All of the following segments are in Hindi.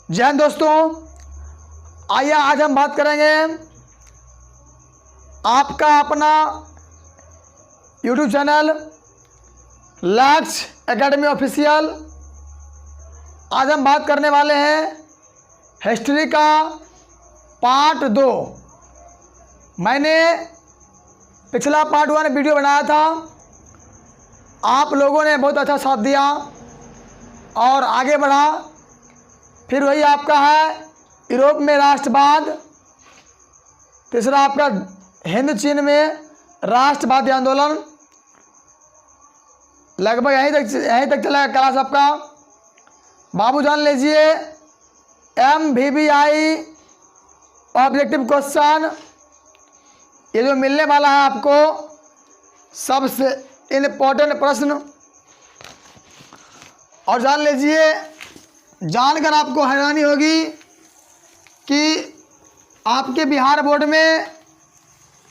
जय हिंद दोस्तों, आइए आज हम बात करेंगे आपका अपना YouTube चैनल लक्ष्य एकेडमी ऑफिशियल। आज हम बात करने वाले हैं हिस्ट्री का पार्ट 2। मैंने पिछला पार्ट 1 वीडियो बनाया था, आप लोगों ने बहुत अच्छा साथ दिया और आगे बढ़ा। फिर वही आपका है यूरोप में राष्ट्रवाद, तीसरा आपका हिंद चीन में राष्ट्रवादी आंदोलन। लगभग यहीं तक चला क्लास आपका। बाबू जान लीजिए MVBI ऑब्जेक्टिव क्वेश्चन, ये जो मिलने वाला है आपको सबसे इम्पोर्टेंट प्रश्न। और जान लीजिए, जानकर आपको हैरानी होगी कि आपके बिहार बोर्ड में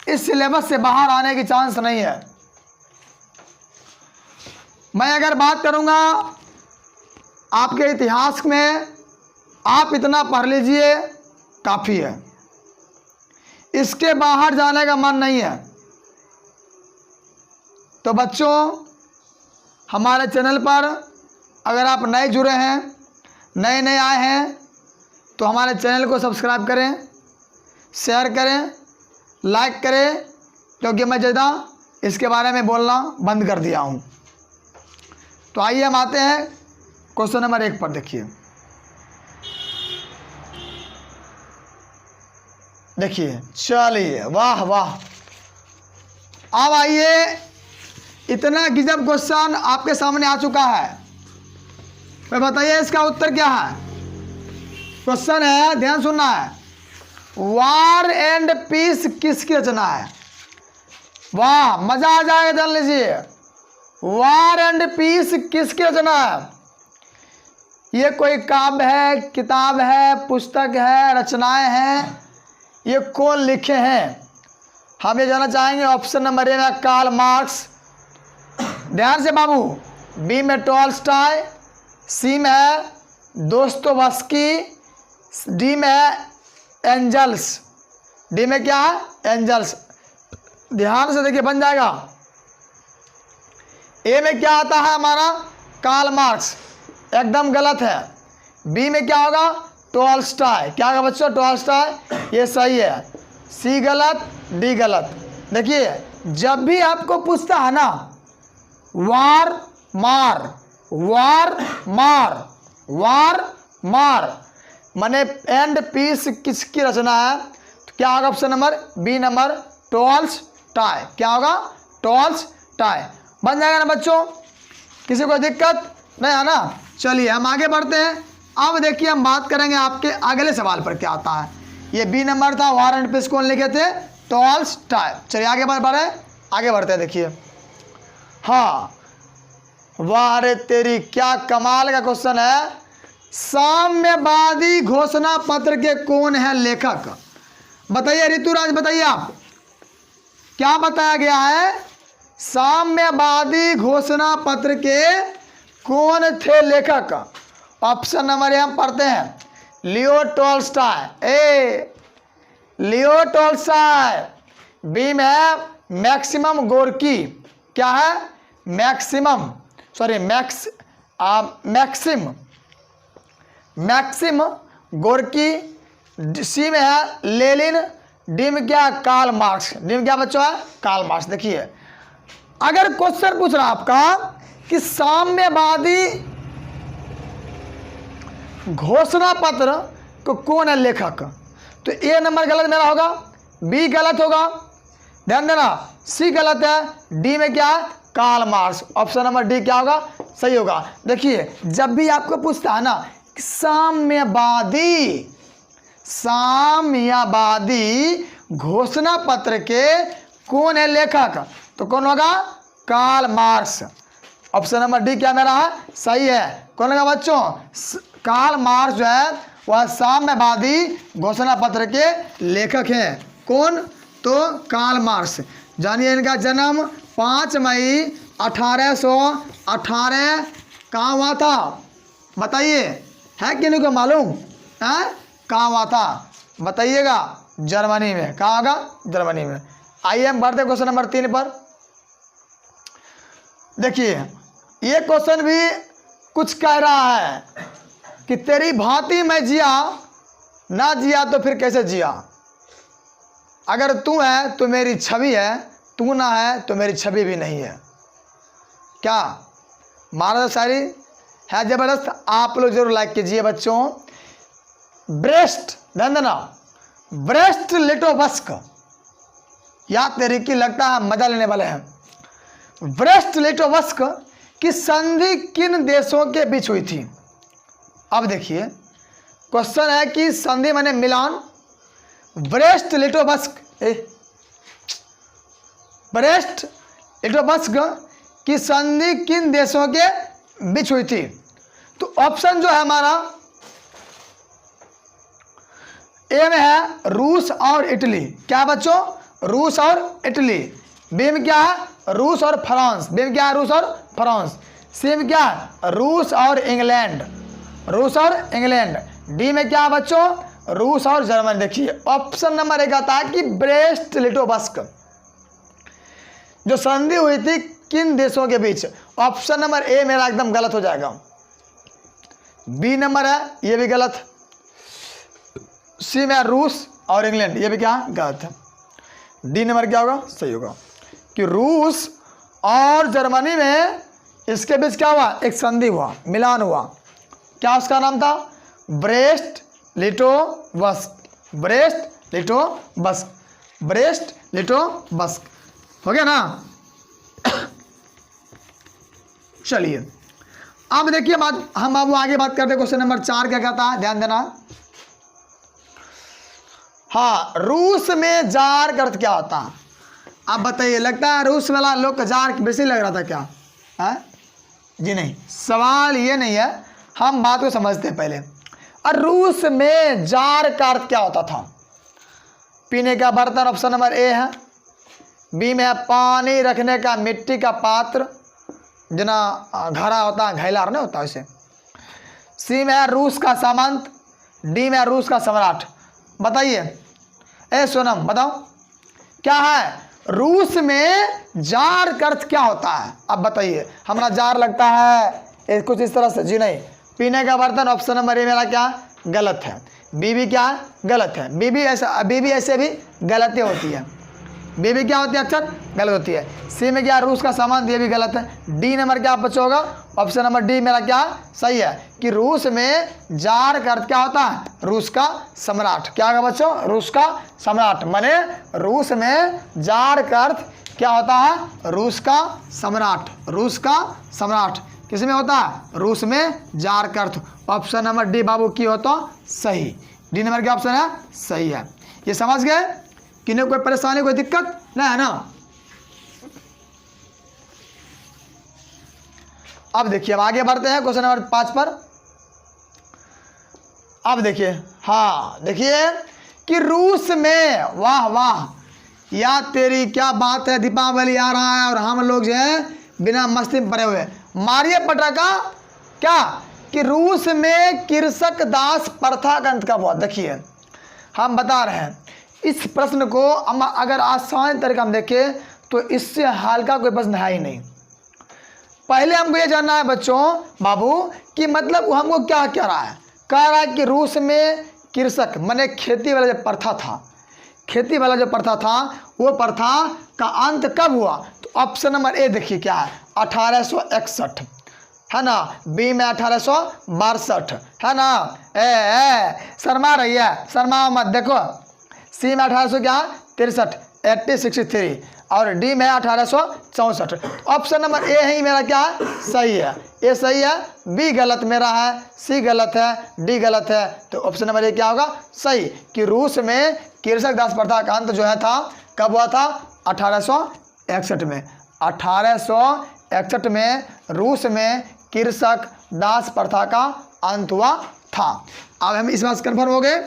इस सिलेबस से बाहर आने की चांस नहीं है। मैं अगर बात करूंगा आपके इतिहास में, आप इतना पढ़ लीजिए काफ़ी है, इसके बाहर जाने का मन नहीं है। तो बच्चों, हमारे चैनल पर अगर आप नए जुड़े हैं, नए आए हैं, तो हमारे चैनल को सब्सक्राइब करें, शेयर करें, लाइक करें, क्योंकि मैं ज़्यादा इसके बारे में बोलना बंद कर दिया हूँ। तो आइए हम आते हैं क्वेश्चन नंबर 1 पर। देखिए चलिए, वाह वाह। अब आइए, इतना गजब क्वेश्चन आपके सामने आ चुका है। मैं बताइए इसका उत्तर क्या है। क्वेश्चन है, ध्यान सुनना है, वार एंड पीस किसकी रचना है। वाह, मजा आ जाएगा। जान लीजिए, वार एंड पीस किसकी रचना है। ये कोई काव्य है, किताब है, पुस्तक है, रचनाएं हैं, ये कौन लिखे हैं। हम ये जानना चाहेंगे। ऑप्शन नंबर ए में कार्ल मार्क्स, ध्यान से बाबू। बी में टॉल्स्टॉय, सी में है दोस्तोयेव्स्की, डी में है एंजल्स। डी में क्या है? एंजल्स। ध्यान से देखिए, बन जाएगा। ए में क्या आता है हमारा? कार्ल मार्क्स, एकदम गलत है। बी में क्या होगा? टॉल्स्टॉय। क्या होगा बच्चों? टॉल्स्टॉय, ये सही है। सी गलत, डी गलत। देखिए, जब भी आपको पूछता है ना वार मार, वार मार, वार मार, माने एंड पीस किसकी रचना है, तो क्या होगा? Option number B number Tolstoy. क्या होगा? टॉल्स्टॉय। बन जाएगा ना बच्चों? किसी को दिक्कत नहीं है ना? चलिए हम आगे बढ़ते हैं। अब देखिए, हम बात करेंगे आपके अगले सवाल पर क्या आता है। ये बी नंबर था, वार एंड पीस कौन लिखे थे? टॉल्स्टॉय। चलिए आगे आगे बढ़ते हैं। देखिए, हाँ, वाह रे तेरी, क्या कमाल का क्वेश्चन है। साम्यवादी घोषणा पत्र के कौन है लेखक? बताइए ऋतुराज, बताइए आप, क्या बताया गया है? साम्यवादी घोषणा पत्र के कौन थे लेखक? ऑप्शन नंबर ए हम पढ़ते हैं, Leo Tolstoy. A Leo Tolstoy. B में है मैक्सिमम गोर्की। क्या है? Maximum, sorry Maxim Gorky. C में है लेनिन। डी में क्या? Karl Marx. डी में क्या बच्चों है? Karl Marx. देखिए, अगर क्वेश्चन पूछ रहा आपका कि साम्यवादी घोषणा पत्र को कौन है लेखक, तो ए नंबर गलत मेरा होगा, बी गलत होगा, ध्यान देना, सी गलत है, डी में क्या है? Karl Marx. Option number D क्या होगा? सही होगा। देखिए, जब भी आपको पूछता है ना साम्यवादी घोषणा पत्र के कौन है लेखक, तो कौन होगा? Karl Marx. Option number D क्या मेरा है? सही है। कौन होगा बच्चों? कार्ल मार्क्स जो है वह साम्यवादी घोषणा पत्र के लेखक हैं। कौन? तो कार्ल मार्क्स। जानिए, इनका जन्म 5 मई 1818 कहाँ हुआ था? बताइए, है कि नहीं को मालूम? कहाँ हुआ था बताइएगा? जर्मनी में। कहाँ होगा? जर्मनी में। आइए हम बढ़ते क्वेश्चन नंबर 3 पर। देखिए ये क्वेश्चन भी कुछ कह रहा है कि तेरी भांति मैं जिया, ना जिया तो फिर कैसे जिया। अगर तू है तो मेरी छवि है, तू ना है तो मेरी छवि भी नहीं है। क्या मारा शायरी है जबरदस्त। आप लोग जरूर लाइक कीजिए बच्चों। ब्रेस्ट, ध्यान देना, ब्रेस्ट लिटोवस्क, याद तेरी की लगता है मजा लेने वाले हैं। ब्रेस्ट लिटोवस्क की संधि किन देशों के बीच हुई थी? अब देखिए क्वेश्चन है कि संधि माने मिलान। ब्रेस्ट लिटोवस्क, ब्रेस्ट लिटोवस्क की संधि किन देशों के बीच हुई थी? तो ऑप्शन जो है हमारा ए में है रूस और इटली। क्या बच्चों? रूस और इटली। बी में क्या है? रूस और फ्रांस। बी में क्या है? रूस और फ्रांस। सी में क्या है? रूस और इंग्लैंड। रूस और इंग्लैंड। डी में क्या है बच्चों? रूस और जर्मनी। देखिए ऑप्शन नंबर 1 आता है कि ब्रेस्ट लिटोवस्क जो संधि हुई थी किन देशों के बीच। ऑप्शन नंबर ए मेरा एकदम गलत हो जाएगा। बी नंबर है ये भी गलत। सी में रूस और इंग्लैंड, ये भी क्या गलत है। डी नंबर क्या होगा? सही होगा कि रूस और जर्मनी में इसके बीच क्या हुआ? एक संधि हुआ, मिलान हुआ। क्या उसका नाम था? ब्रेस्ट लिटोवस्क। ब्रेस्ट लिटोवस्क। ब्रेस्ट लिटोवस्क हो गया ना। चलिए अब देखिए हम अब आगे बात करते हैं। क्वेश्चन नंबर 4 क्या कहता है? ध्यान देना। हाँ, रूस में जार का अर्थ क्या होता है? आप बताइए। लगता है रूस वाला लोग का जार बेसी लग रहा था क्या है? जी नहीं, सवाल ये नहीं है, हम बात को समझते हैं पहले। और रूस में जार का अर्थ क्या होता था? पीने का बर्तन, ऑप्शन नंबर ए है। बी में है पानी रखने का मिट्टी का पात्र, जना घड़ा होता है, घैलार नहीं होता वैसे। सी में है रूस का सामंत। डी में है रूस का सम्राट। बताइए ए सोनम, बताओ क्या है? रूस में जार का अर्थ क्या होता है? अब बताइए। हमारा जार लगता है कुछ इस तरह से। जी नहीं, पीने का बर्तन। ऑप्शन नंबर ए मेरा क्या गलत है। बीबी क्या गलत है। बीबी ऐसे भी गलती होती है। बीबी क्या होती है? अक्सर गलत होती है। सी में क्या? रूस का सामान, ये भी गलत है। डी नंबर क्या बच्चा होगा? ऑप्शन नंबर डी मेरा क्या सही है कि रूस में जार का अर्थ क्या होता है? रूस का सम्राट। क्या होगा बच्चों? रूस का सम्राट। माने रूस में जार का अर्थ क्या होता है? रूस का सम्राट। रूस का सम्राट किस में होता है? रूस में जार का अर्थ। ऑप्शन नंबर डी बाबू की हो तो सही। डी नंबर क्या ऑप्शन है? सही है। ये समझ गए कि नहीं? कोई परेशानी, कोई दिक्कत नहीं है ना? अब देखिए हम आगे बढ़ते हैं क्वेश्चन नंबर 5 पर। अब देखिए, हाँ देखिए कि रूस में, वाह वाह, या तेरी क्या बात है, दीपावली आ रहा है और हम लोग जो है बिना मस्ती में पड़े हुए। मारिए पटाखा। क्या कि रूस में कृषक दास प्रथा का अंत कब हुआ? देखिए हम बता रहे हैं इस प्रश्न को हम अगर आसान तरीका हम देखें तो इससे हल्का कोई प्रश्न है ही नहीं। पहले हमको ये जानना है बच्चों बाबू कि मतलब वो हमको क्या कह रहा है? कह रहा है कि रूस में कृषक माने खेती वाला जो प्रथा था, खेती वाला जो प्रथा था वो प्रथा का अंत कब हुआ? तो ऑप्शन नंबर ए देखिए क्या है? 1861 है ना। बी में 1862 है ना। शर्मा रही है, शर्मा मत देखो। सी में 1863 1863 और डी में 1864। ऑप्शन नंबर ए ही मेरा क्या है? सही है। ए सही है, बी गलत मेरा है, सी गलत है, डी गलत है। तो ऑप्शन नंबर ए क्या होगा? सही कि रूस में कृषक दास प्रथा का अंत जो है था कब हुआ था? 1861 में। 1861 में रूस में कृषक दास प्रथा का अंत हुआ था। अब हम इस बात कन्फर्म हो गए।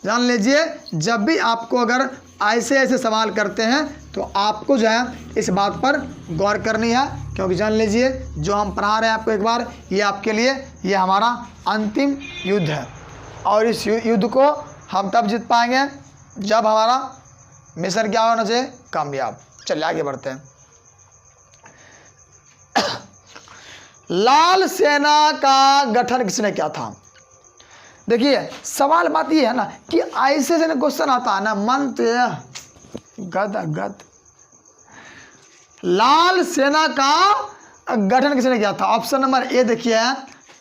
जान लीजिए जब भी आपको अगर ऐसे ऐसे सवाल करते हैं तो आपको जो है इस बात पर गौर करनी है, क्योंकि जान लीजिए जो हम पढ़ा रहे हैं आपको एक बार, ये आपके लिए ये हमारा अंतिम युद्ध है। और इस युद्ध को हम तब जीत पाएंगे जब हमारा मिशन क्या होना चाहिए, कामयाब। चलिए आगे बढ़ते हैं। लाल सेना का गठन किसने किया था? देखिए सवाल बात ये है ना कि ऐसे से क्वेश्चन आता है ना, मन तो गद। लाल सेना का गठन किसने किया था? ऑप्शन नंबर ए देखिए,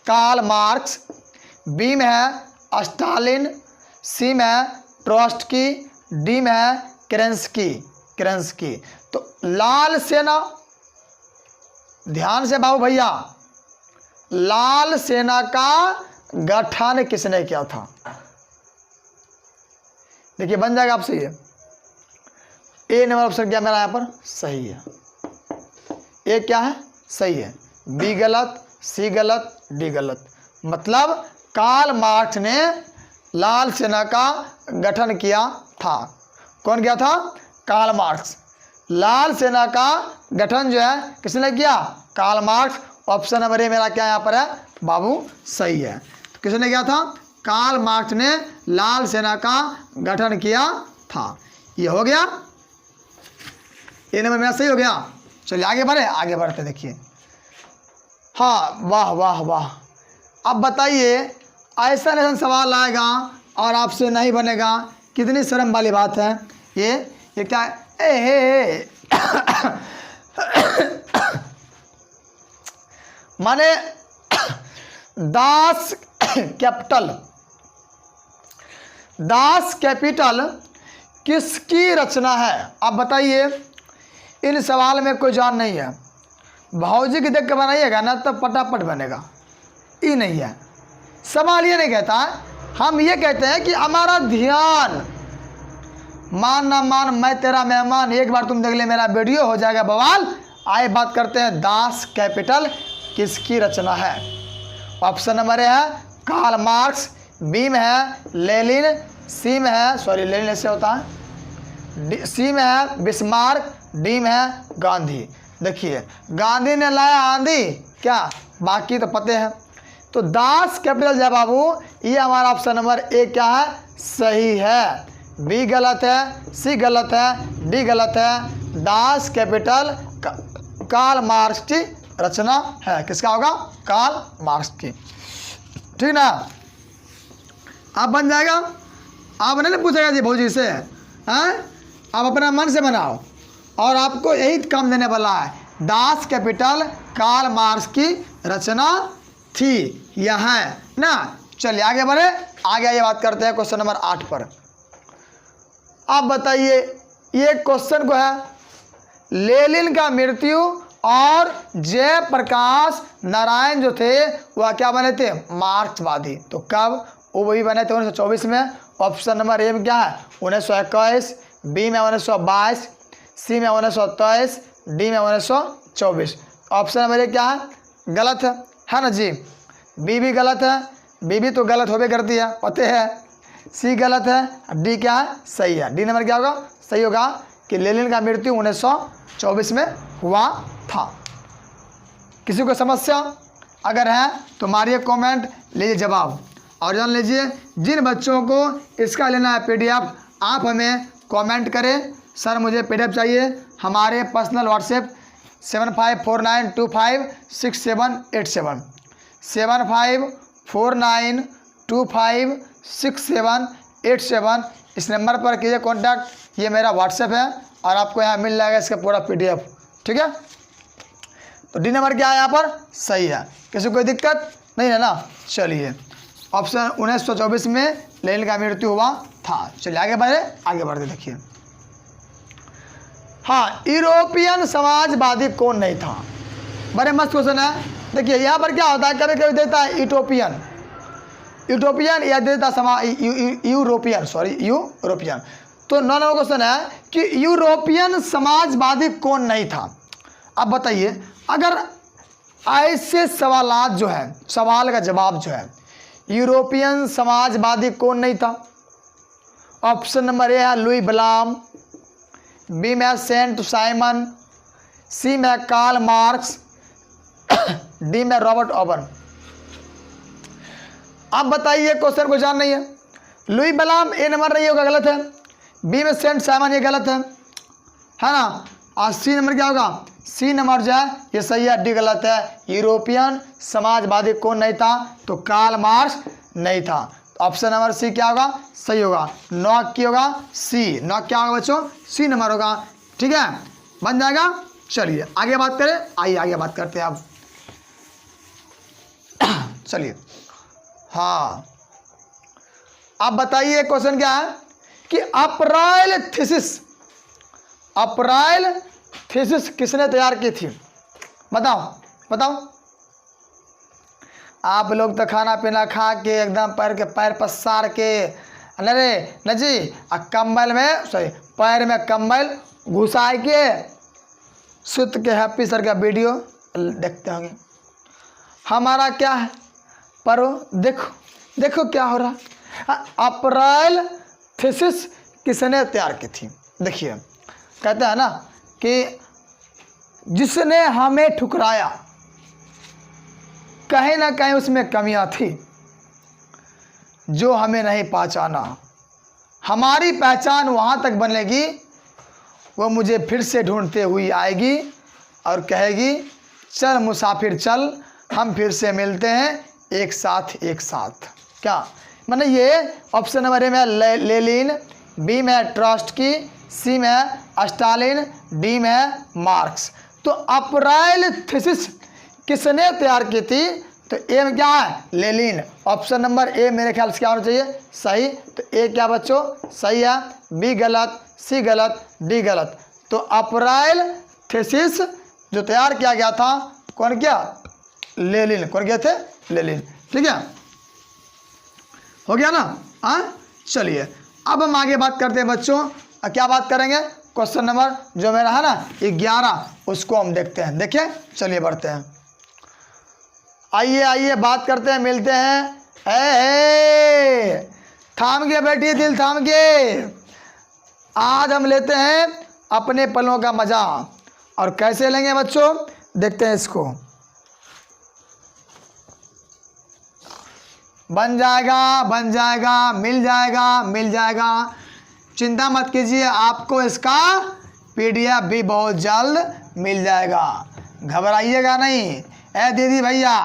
कार्ल मार्क्स, बी में है स्टालिन, सी में है ट्रोट्स्की, डी में है केरेंस्की। तो लाल सेना, ध्यान से बाबू भैया, लाल सेना का गठन किसने किया था? देखिए बन जाएगा आपसे ये। ए नंबर ऑप्शन क्या मेरा यहाँ पर सही है। ए क्या है? सही है। बी गलत, सी गलत, डी गलत। मतलब कार्ल मार्क्स ने लाल सेना का गठन किया था। कौन किया था? Karl Marx. लाल सेना का गठन जो है किसने किया? Karl Marx. Option number A मेरा क्या यहाँ पर है बाबू सही है। तो किसने किया था? कार्ल मार्क्स ने लाल सेना का गठन किया था। ये हो गया, ये नंबर मेरा सही हो गया। चलिए आगे बढ़े, आगे बढ़ते देखिए। हाँ वाह वाह वाह। अब बताइए ऐसा सवाल आएगा और आपसे नहीं बनेगा, कितनी शर्म वाली बात है ये क्या ए माने दास कैपिटल किसकी रचना है? आप बताइए। इन सवाल में कोई जान नहीं है, भौजी की देख के बनाइएगा ना तो पटापट बनेगा। ये नहीं है सवाल, ये नहीं कहता है। हम ये कहते हैं कि हमारा ध्यान, मान ना मान मैं तेरा मेहमान, एक बार तुम देख ले मेरा वीडियो हो जाएगा बवाल। आए बात करते हैं दास कैपिटल किसकी रचना है। ऑप्शन नंबर ए है कार्ल मार्क्स, बी में है लेनिन, सी में है, सॉरी लेनिन ऐसे होता है, सी में है बिस्मार्क, डी में है गांधी। देखिए गांधी ने लाया आंधी क्या, बाकी तो पते हैं। तो दास कैपिटल जो है बाबू, ये हमारा ऑप्शन नंबर ए क्या है सही है। बी गलत है, सी गलत है, डी गलत है। दास कैपिटल कार्ल मार्क्स की रचना है। किसका होगा? कार्ल मार्क्स की। ठीक ना? आप बन जाएगा। आप नहीं पूछेगा जी भौजी से, हैं? आप अपना मन से बनाओ और आपको यही काम देने वाला है। दास कैपिटल कार्ल मार्क्स की रचना थी, यह है ना। चलिए आगे बढ़े, आगे ये बात करते हैं क्वेश्चन नंबर 8 पर। आप बताइए, ये क्वेश्चन को है लेनिन का मृत्यु और जयप्रकाश नारायण जो थे वह क्या बने थे? मार्क्सवादी। तो कब? वो वही बने थे 1924 में। ऑप्शन नंबर ए में क्या है 1921, बी में 1922, सी में 1923, डी में 1924। ऑप्शन नंबर ए क्या है? गलत है ना जी। बी भी गलत है, बी भी तो गलत होबे करती है, पते है। सी गलत है, डी क्या है सही है। डी नंबर क्या होगा? सही होगा कि लेनिन का मृत्यु 1924 में हुआ था। किसी को समस्या अगर है तो मारिए कमेंट, लीजिए जवाब। और जान लीजिए जिन बच्चों को इसका लेना है पीडीएफ, आप हमें कमेंट करें सर मुझे पीडीएफ चाहिए। हमारे पर्सनल व्हाट्सएप 7549256787 7549256787 इस नंबर पर कीजिए कॉन्टैक्ट। ये मेरा व्हाट्सएप है और आपको यहाँ मिल जाएगा इसका पूरा पीडीएफ। ठीक है, तो डी नंबर क्या है यहाँ पर सही है। किसी को कोई दिक्कत नहीं है ना। चलिए ऑप्शन 1924 में लेनिन का मृत्यु हुआ था। चलिए आगे बढ़ते देखिए। हाँ, यूरोपियन समाजवादी कौन नहीं था? बड़े मस्त क्वेश्चन है। देखिए यहाँ पर क्या होता है, कभी कभी देता है यूटोपियन या देता यूरोपियन। तो नॉन क्वेश्चन है कि यूरोपियन समाजवादी कौन नहीं था। अब बताइए, अगर ऐसे सवालात जो है, सवाल का जवाब जो है यूरोपियन समाजवादी कौन नहीं था। ऑप्शन नंबर ए है लुई ब्लाम, बी में सेंट साइमन, सी में कार्ल मार्क्स, डी में रॉबर्ट ओवन। अब बताइए क्वेश्चन को जान नहीं है। लुई बलाम ए नंबर नहीं होगा, गलत है। बी में सेंट साइमन ये गलत है ना। और सी नंबर क्या होगा, सी नंबर जो है ये सही है, डी गलत है। यूरोपियन समाजवादी कौन नहीं था, तो कार्ल मार्क्स नहीं था। ऑप्शन नंबर सी क्या होगा, सही होगा। नॉक की होगा सी, नॉक क्या होगा बच्चों, सी नंबर होगा। ठीक है, बन जाएगा। चलिए आगे बात करें, आइए आगे बात करते हैं अब। चलिए हाँ, अब बताइए क्वेश्चन क्या है कि अप्रैल थीसिस किसने तैयार की थी, बताओ बताओ। आप लोग तो खाना पीना खा के एकदम पैर पसार के अरे न जी, कंबल में सॉरी पैर में कंबल घुसा के सुत के हैप्पी सर का वीडियो देखते होंगे। हमारा क्या है, पढ़ो, देखो देखो क्या हो रहा। अप्रैल थीसिस किसने तैयार की थी, देखिए कहते हैं ना कि जिसने हमें ठुकराया, कहीं ना कहीं उसमें कमियां थी जो हमें नहीं पहचाना। हमारी पहचान वहां तक बनेगी, वो मुझे फिर से ढूंढते हुई आएगी और कहेगी चल मुसाफिर चल, हम फिर से मिलते हैं एक साथ। क्या माने, ये ऑप्शन नंबर ए में लेनिन, बी में ट्रॉट्स्की, सी में स्टालिन, डी में मार्क्स। तो अप्रैल थीसिस किसने तैयार की थी, तो ए में क्या है, लेनिन। ऑप्शन नंबर ए मेरे ख्याल से क्या होना चाहिए, सही। तो ए क्या बच्चों, सही है। बी गलत, सी गलत, डी गलत। तो अप्रैल थीसिस जो तैयार किया गया था, कौन किया, लेनिन। कौन किए थे, लेनिन। ठीक है, हो गया ना। हाँ चलिए अब हम आगे बात करते हैं बच्चों। क्या बात करेंगे, क्वेश्चन नंबर जो मेरा है ना 11, उसको हम देखते हैं। देखिए चलिए बढ़ते हैं, आइए बात करते हैं, मिलते हैं। थाम के बैठिए, दिल थाम के। आज हम लेते हैं अपने पलों का मजा। और कैसे लेंगे बच्चों, देखते हैं इसको। बन जाएगा, मिल जाएगा। चिंता मत कीजिए, आपको इसका PDF भी बहुत जल्द मिल जाएगा, घबराइएगा नहीं। ए दीदी भैया,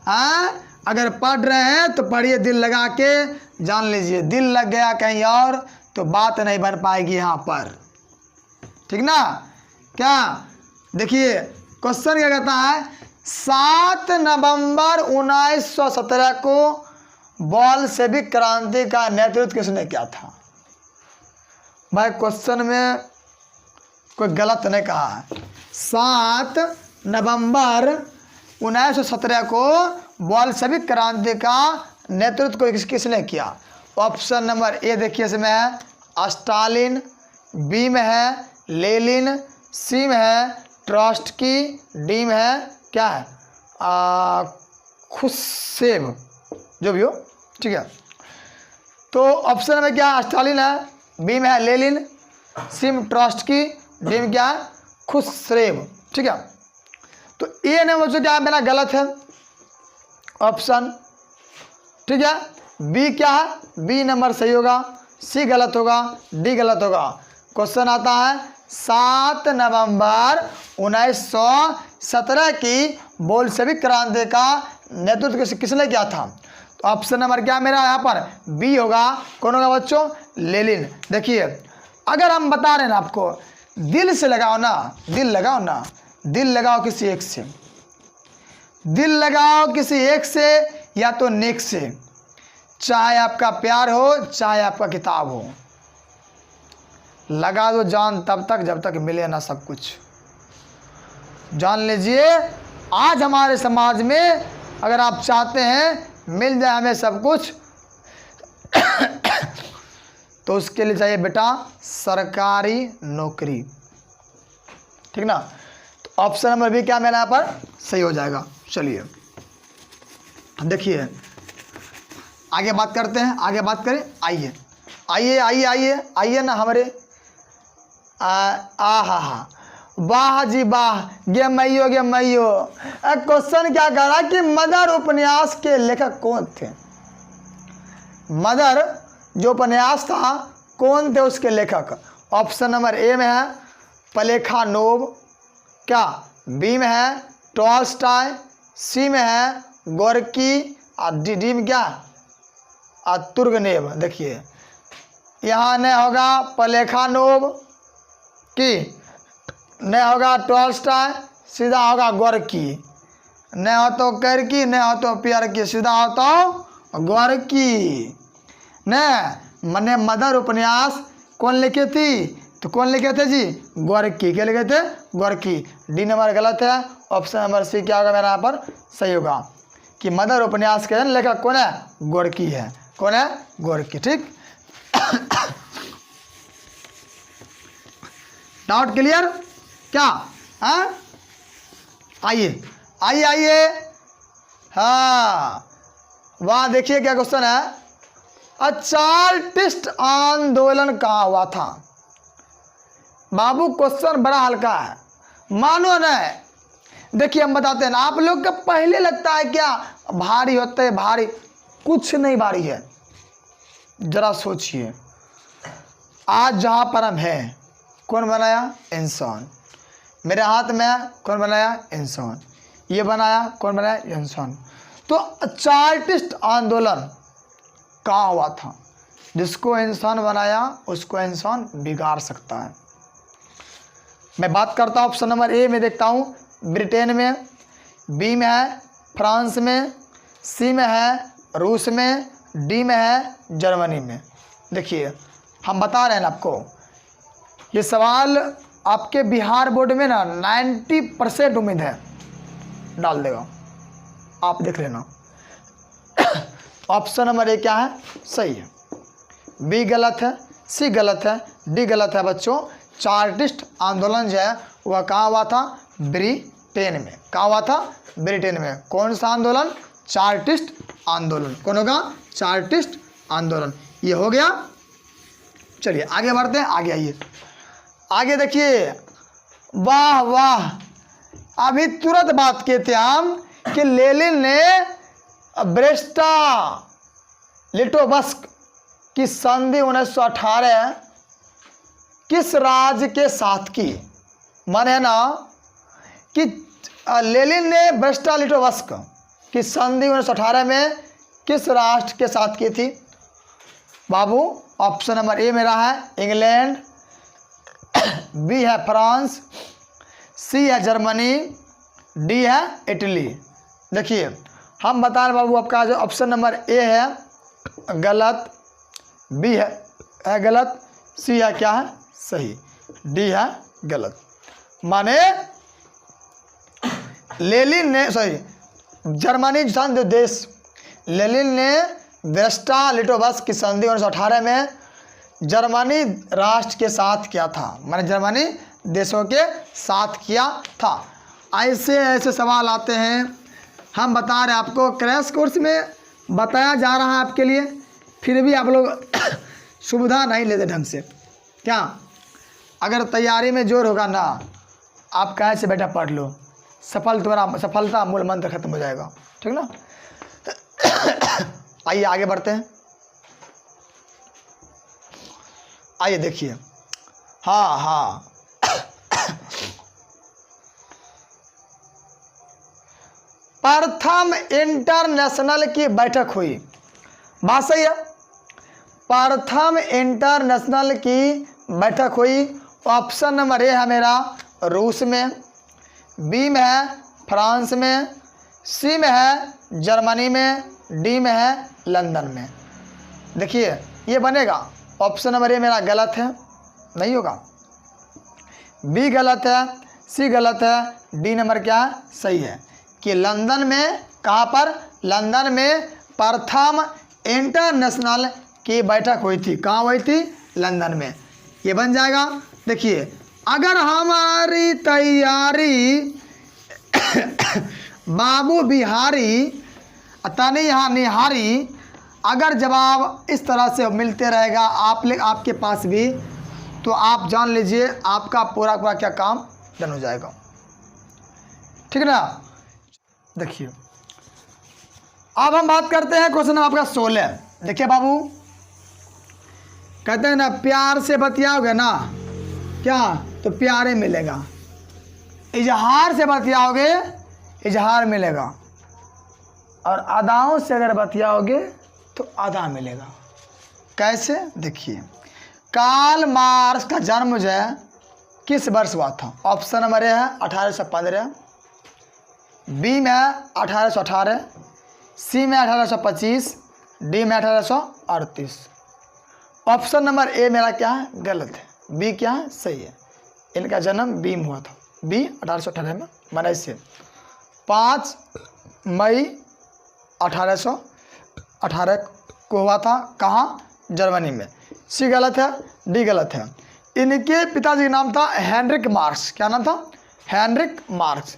हाँ अगर पढ़ रहे हैं तो पढ़िए दिल लगा के। जान लीजिए दिल लग गया कहीं और तो बात नहीं बन पाएगी यहाँ पर, ठीक ना। क्या देखिए क्वेश्चन क्या कहता है, 7 नवंबर 1917 को बोल्शेविक क्रांति का नेतृत्व किसने किया था। भाई क्वेश्चन में कोई गलत नहीं कहा है। 7 नवंबर 1917 को बोल्शेविक क्रांति का नेतृत्व किसने किया। ऑप्शन नंबर ए देखिए इसमें है स्टालिन, बी में है लेनिन, सी में है ट्रॉट्स्की, डी में है क्या है खुश्चेव, जो भी हो ठीक है। तो ऑप्शन में क्या है, स्टालिन है, बी में है लेनिन, सी में ट्रॉट्स्की, डी में क्या है खुश्चेव, ठीक है। तो ए ने मुझे क्या मेरा गलत है ऑप्शन, ठीक है। बी क्या है, बी नंबर सही होगा, सी गलत होगा, डी गलत होगा। क्वेश्चन आता है 7 नवंबर 1917 की बोल्शेविक क्रांति का नेतृत्व किसने किया था। तो ऑप्शन नंबर क्या मेरा यहाँ पर बी होगा। कौन होगा बच्चों, लेनिन। देखिए अगर हम बता रहे हैं ना आपको, दिल से लगाओ ना, दिल लगाओ ना, दिल लगाओ किसी एक से, दिल लगाओ किसी एक से या तो नेक से, चाहे आपका प्यार हो चाहे आपका किताब हो, लगा दो जान तब तक जब तक मिले ना सब कुछ। जान लीजिए आज हमारे समाज में अगर आप चाहते हैं मिल जाए हमें सब कुछ तो उसके लिए चाहिए बेटा सरकारी नौकरी, ठीक ना। तो ऑप्शन नंबर बी क्या मेरा यहाँ पर सही हो जाएगा। चलिए देखिए आगे बात करते हैं, आगे बात करें। आइए आइए आइए आइए आइए ना हमारे हा वाह जी वाह, गे मैयो गे मैयो। क्वेश्चन क्या कह रहा कि मदर उपन्यास के लेखक कौन थे। मदर जो उपन्यास था कौन थे उसके लेखक? ऑप्शन नंबर ए में है प्लेखानोव, क्या बी में है टॉल्स्टॉय, सी में है गोर्की और डी में क्या तुर्गनेव। देखिए यहाँ न होगा प्लेखानोव की, न होगा टॉल्स्टॉय, सीधा होगा गोर्की, न हो तो करकी, न हो तो प्यार की, सीधा हो तो गोर्की। न मने मदर उपन्यास कौन लिखे थी? तो कौन लिखे थे जी? गोर्की। क्या लिखे थे? गोर्की। डी नंबर गलत है, ऑप्शन नंबर सी क्या होगा मेरा यहाँ पर सही होगा कि मदर उपन्यास के लेखक कौन है? गोर्की है। कौन है? गोर्की। ठीक, डाउट क्लियर क्या? हाँ आइए आइए आइए। हाँ वहाँ देखिए क्या क्वेश्चन है, चार्टिस्ट आंदोलन कहाँ हुआ था? बाबू क्वेश्चन बड़ा हल्का है, मानो न। देखिए हम बताते हैं ना, आप लोग को पहले लगता है क्या भारी होते हैं, भारी कुछ नहीं भारी है। जरा सोचिए, आज जहाँ पर हम हैं कौन बनाया? इंसान। मेरे हाथ में है, कौन बनाया? इंसान। ये बनाया, कौन बनाया? इंसान। तो चार्टिस्ट आंदोलन कहाँ हुआ था? जिसको इंसान बनाया उसको इंसान बिगाड़ सकता है। मैं बात करता हूँ ऑप्शन नंबर ए में, देखता हूँ ब्रिटेन में, बी में है फ्रांस में, सी में है रूस में, डी में है जर्मनी में। देखिए हम बता रहे हैं आपको, ये सवाल आपके बिहार बोर्ड में ना 90% उम्मीद है डाल देगा, आप देख लेना। ऑप्शन नंबर ए क्या है? सही है, बी गलत है, सी गलत है, डी गलत है बच्चों। चार्टिस्ट आंदोलन जो है वह कहाँ हुआ था? ब्रिटेन में। कहाँ हुआ था? ब्रिटेन में। कौन सा आंदोलन? चार्टिस्ट आंदोलन। कौन होगा? चार्टिस्ट आंदोलन। ये हो गया। चलिए आगे बढ़ते हैं, आगे आइए, आगे देखिए। वाह वाह, अभी तुरंत बात किए थे हम कि लेनिन ने ब्रेस्टा लिटोवस्क की संधि 1918 किस राज्य के साथ की? मन है ना कि लेनिन ने ब्रेस्टा लिटोवस्क की संधि 1918 में किस राष्ट्र के साथ की थी? बाबू ऑप्शन नंबर ए मेरा है इंग्लैंड, बी है फ्रांस, सी है जर्मनी, डी है इटली। देखिए हम बता रहे बाबू, आपका जो ऑप्शन नंबर ए है गलत, बी है गलत, सी है क्या है? सही, डी है गलत। माने लेनिन ने, सॉरी जर्मनी जो देश, लेनिन ने ब्रेस्टा लिटोवस्क की संधि 1918 में जर्मनी राष्ट्र के साथ किया था, माने जर्मनी देशों के साथ किया था। ऐसे ऐसे सवाल आते हैं, हम बता रहे हैं आपको, क्रैश कोर्स में बताया जा रहा है आपके लिए, फिर भी आप लोग सुविधा नहीं लेते ढंग से। क्या अगर तैयारी में जोर होगा ना, आप कहे से बेटा पढ़ लो, सफलता मूल मंत्र खत्म हो जाएगा। ठीक ना? आइए आगे बढ़ते हैं, आइए देखिए। हाँ हाँ प्रथम इंटरनेशनल की बैठक हुई, बात सही है। प्रथम इंटरनेशनल की बैठक हुई, ऑप्शन नंबर ए है मेरा रूस में, बी में है फ्रांस में, सी में है जर्मनी में, डी में है लंदन में। देखिए ये बनेगा, ऑप्शन नंबर ए मेरा गलत है, नहीं होगा, बी गलत है, सी गलत है, डी नंबर क्या है? सही है कि लंदन में। कहाँ पर? लंदन में प्रथम इंटरनेशनल की बैठक हुई थी। कहाँ हुई थी? लंदन में। ये बन जाएगा। देखिए अगर हमारी तैयारी बाबू बिहारी तने यहाँ निहारी, अगर जवाब इस तरह से मिलते रहेगा आपके पास भी, तो आप जान लीजिए आपका पूरा पूरा क्या काम डन हो जाएगा। ठीक ना? देखिए अब हम बात करते हैं क्वेश्चन आपका 16। देखिए बाबू, कहते हैं ना प्यार से बतियाओगे ना क्या तो प्यारे मिलेगा, इजहार से बतियाओगे इजहार मिलेगा, और अदाओं से अगर बतियाओगे तो अदा मिलेगा। कैसे? देखिए, कार्ल मार्क्स का जन्म जो है किस वर्ष हुआ था? ऑप्शन नंबर ए है 1815, बी में 1818, सी में 1825, डी में 1838। ऑप्शन नंबर ए मेरा क्या है? गलत है। बी क्या है? सही है। इनका जन्म बी में हुआ था, बी 1818 में, माना इससे 5 मई 1818 को हुआ था। कहाँ? जर्मनी में। सी गलत है, डी गलत है। इनके पिताजी का नाम था हेनरिक मार्क्स। क्या नाम था? Heinrich Marx.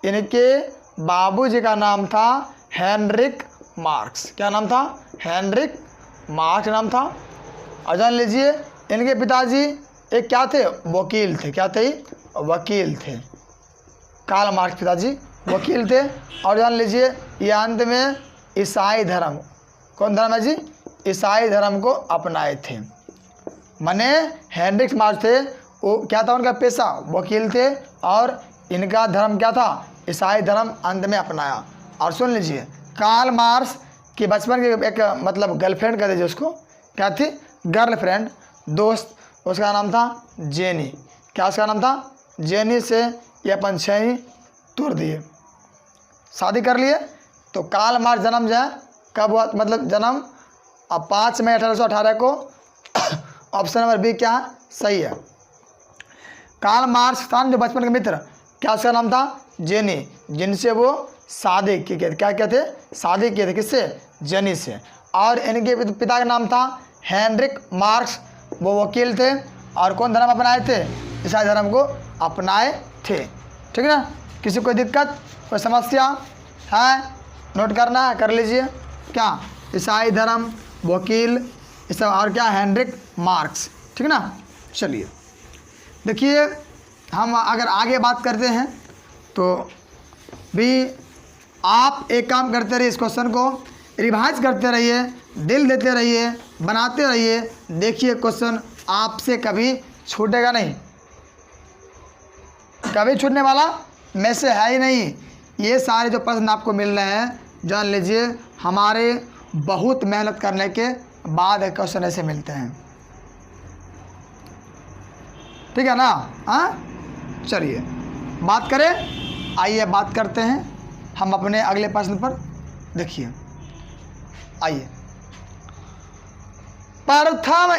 इनके बाबूजी का नाम था हेनरिक मार्क्स। क्या नाम था? हेनरिक मार्क्स नाम था। और जान लीजिए इनके पिताजी एक क्या थे? वकील थे। क्या थे? वकील थे। कार्ल मार्क्स पिताजी वकील थे। और जान लीजिए ये अंत में ईसाई धर्म, कौन धर्म है जी? ईसाई धर्म को अपनाए थे। माने हेनरिक मार्क्स थे, वो क्या था उनका पेशा? वकील थे। और इनका धर्म क्या था? ईसाई धर्म अंत में अपनाया। और सुन लीजिए कार्ल मार्क्स की बचपन की एक मतलब गर्लफ्रेंड कहते थे उसको, क्या थी? गर्लफ्रेंड, दोस्त, उसका नाम था जेनी। क्या उसका नाम था? जेनी से ये अपन छही तोड़ दिए, शादी कर लिए। तो कार्ल मार्क्स जन्म जो है कब हुआ? मतलब जन्म 5 मई 1818 को। ऑप्शन नंबर बी क्या है? सही है। कार्ल मार्क्स था जो बचपन के मित्र, क्या उसका नाम था? जेनी, जिनसे वो शादी की थे। क्या क्या थे? शादी किए थे। किससे? जेनी से। और इनके पिता का नाम था हेनरिक मार्क्स, वो वकील थे। और कौन धर्म अपनाए थे? ईसाई धर्म को अपनाए थे। ठीक है ना? किसी कोई दिक्कत, कोई समस्या है? नोट करना है, कर लीजिए। क्या? ईसाई धर्म, वकील, इस सब, और क्या? Heinrich Marx. ठीक है ना? चलिए देखिए, हम अगर आगे बात करते हैं तो भी आप एक काम करते रहिए, इस क्वेश्चन को रिवाइज करते रहिए, दिल देते रहिए, बनाते रहिए। देखिए क्वेश्चन आपसे कभी छूटेगा नहीं, कभी छूटने वाला में से है ही नहीं। ये सारे जो प्रश्न आपको मिल रहे हैं, जान लीजिए हमारे बहुत मेहनत करने के बाद क्वेश्चन ऐसे मिलते हैं। ठीक है ना? हाँ, चलिए बात करें। आइए बात करते हैं हम अपने अगले प्रश्न पर। देखिए, आइए, प्रथम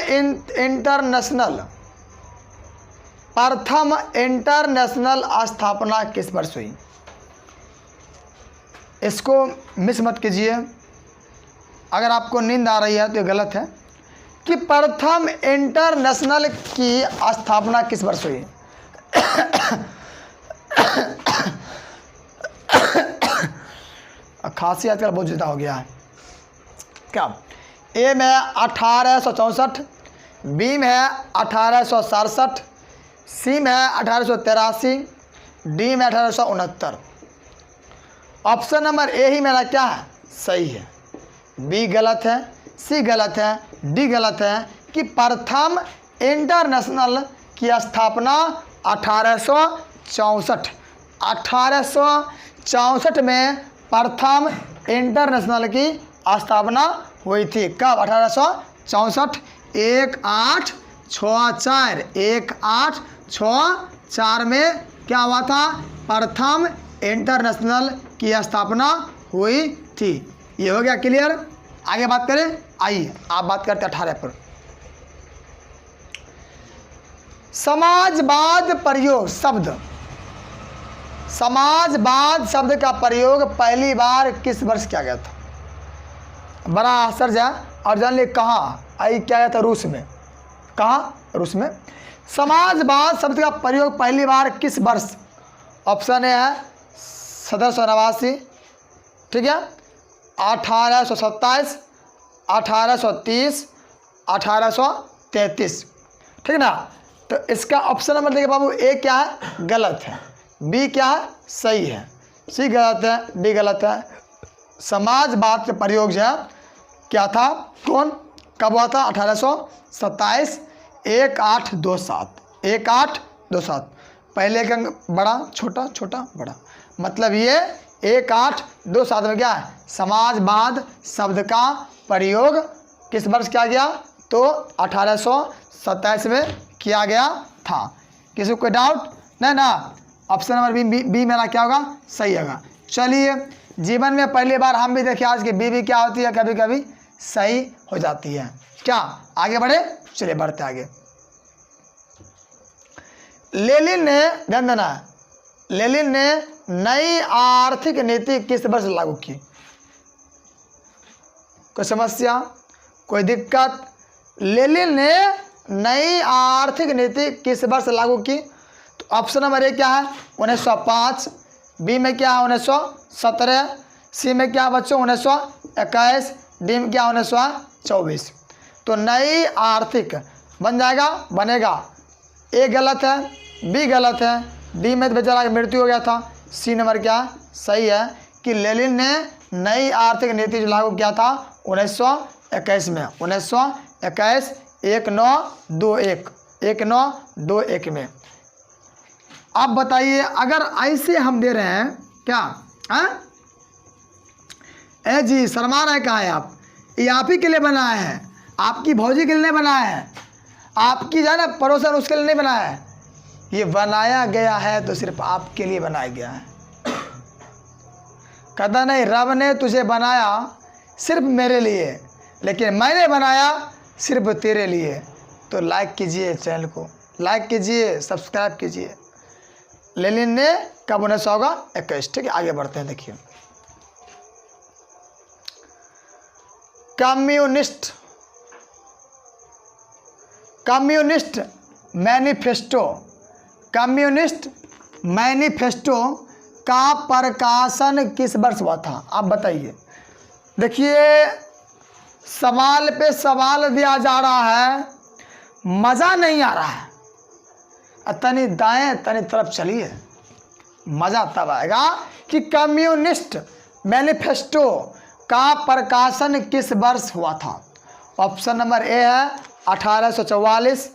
इंटरनेशनल स्थापना किस वर्ष हुई? इसको मिस मत कीजिए, अगर आपको नींद आ रही है तो ये गलत है। कि प्रथम इंटरनेशनल की स्थापना किस वर्ष हुई? खांसी आजकल बहुत ज़्यादा हो गया है। क्या? ए में 1864, बी में 1867, सी में 1883, डी में 1869। ऑप्शन नंबर ए ही मेरा क्या है? सही है। बी गलत है, सी गलत है, डी गलत है। कि प्रथम इंटरनेशनल की स्थापना 1864 में प्रथम इंटरनेशनल की स्थापना हुई थी। कब? 1864, 1864 में क्या हुआ था? प्रथम इंटरनेशनल की स्थापना हुई थी। ये हो गया क्लियर? आगे बात करें। आइए आप बात करते 18 पर। समाजवाद प्रयोग शब्द, समाजवाद शब्द का प्रयोग पहली बार किस वर्ष किया गया था? बड़ा आश्चर्य है। और जान ले कहाँ? आई क्या गया था? रूस में। कहाँ? रूस में। समाजवाद शब्द का प्रयोग पहली बार किस वर्ष? ऑप्शन ए है 1789, ठीक है, 1827, 1830, 1833। ठीक ना? तो इसका ऑप्शन नंबर देखिए बाबू, ए क्या है? गलत है। बी क्या है? सही है। सी गलत है, डी गलत है। समाजवाद का प्रयोग जो है क्या था? कौन कब हुआ था? 1827, 1827, 1827। पहले का अंक बड़ा, छोटा, छोटा, बड़ा, मतलब ये 1827 में क्या है? समाजवाद शब्द का प्रयोग किस वर्ष किया गया? तो 1827 में किया गया था। किसी को कोई डाउट नहीं ना? ऑप्शन नंबर बी मेरा क्या होगा? सही होगा। चलिए, जीवन में पहली बार हम भी देखें आज की बी भी क्या होती है, कभी कभी सही हो जाती है। क्या आगे बढ़े? चलिए बढ़ते आगे। लेनिन ने, ध्यान देना, लेनिन ने नई आर्थिक नीति किस वर्ष लागू की? कोई समस्या, कोई दिक्कत? लेनिन ने नई आर्थिक नीति किस वर्ष लागू की? तो ऑप्शन नंबर ए क्या है? 1905, बी में क्या है? 1917, सी में क्या बच्चों? 1921, डी में क्या? 1924। तो नई आर्थिक बन जाएगा, बनेगा। ए गलत है, बी गलत है, डी में तो बेचारा मृत्यु हो गया था। सी नंबर क्या सही है कि लेनिन ने नई आर्थिक नीति जो लागू किया था 1921 में, 1921, 1921 में। आप बताइए, अगर ऐसे हम दे रहे हैं क्या? ए जी शर्मा रहे कहाँ है आप? ये आप ही के लिए बनाए हैं, आपकी भौजी के लिए नहीं बनाया है, आपकी जो है ना पड़ोसन उसके लिए नहीं बनाया है। ये बनाया गया है तो सिर्फ आपके लिए बनाया गया है। कहता नहीं रब ने तुझे बनाया सिर्फ मेरे लिए, लेकिन मैंने बनाया सिर्फ तेरे लिए। तो लाइक कीजिए, चैनल को लाइक कीजिए, सब्सक्राइब कीजिए। लेनिन ने कब 1921, ठीक है। आगे बढ़ते हैं। देखिए, कम्युनिस्ट मैनिफेस्टो का प्रकाशन किस वर्ष हुआ था? आप बताइए। देखिए, सवाल पे सवाल दिया जा रहा है, मज़ा नहीं आ रहा है। तनी दाएं तनी तरफ चलिए, मज़ा तब आएगा कि कम्युनिस्ट मैनिफेस्टो का प्रकाशन किस वर्ष हुआ था। ऑप्शन नंबर ए है 1844,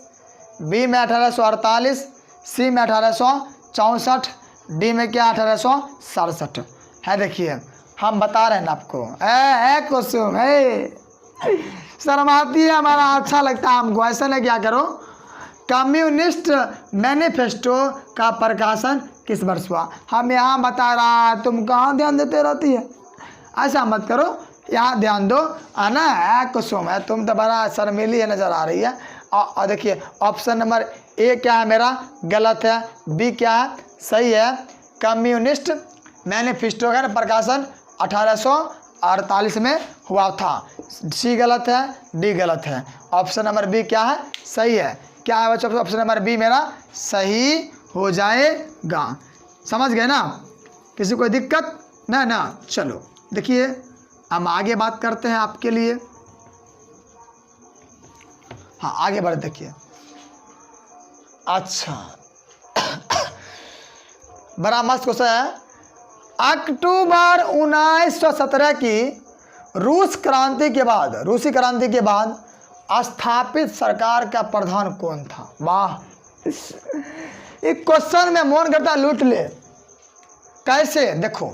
बी में 1848, सी में 1864, डी में क्या 1867 है। देखिए, हम बता रहे हैं ना आपको। कुसुम है, शर्माती है, हमारा अच्छा लगता है हमको। ऐसा नहीं क्या करो। कम्युनिस्ट मैनिफेस्टो का प्रकाशन किस वर्ष हुआ? हम यहाँ बता रहा है, तुम कहाँ ध्यान देते रहती है? ऐसा मत करो, यहाँ ध्यान दो। आना है कुसुम है, तुम तो बड़ा शर्मीली है नज़र आ रही है। और देखिए, ऑप्शन नंबर ए क्या है मेरा? गलत है। बी क्या है? सही है। कम्युनिस्ट मैनिफेस्टो का प्रकाशन 1848 में हुआ था। सी गलत है, डी गलत है। ऑप्शन नंबर बी क्या है? सही है। क्या है बच्चों? ऑप्शन नंबर बी मेरा सही हो जाएगा। समझ गए ना? किसी को दिक्कत ना? चलो देखिए, हम आगे बात करते हैं आपके लिए। हाँ, आगे बढ़। देखिए, अच्छा बड़ा मस्त क्वेश्चन है। अक्टूबर 1917 की रूसी क्रांति के बाद स्थापित सरकार का प्रधान कौन था? वाह, एक क्वेश्चन में मन करता लूट ले। कैसे? देखो,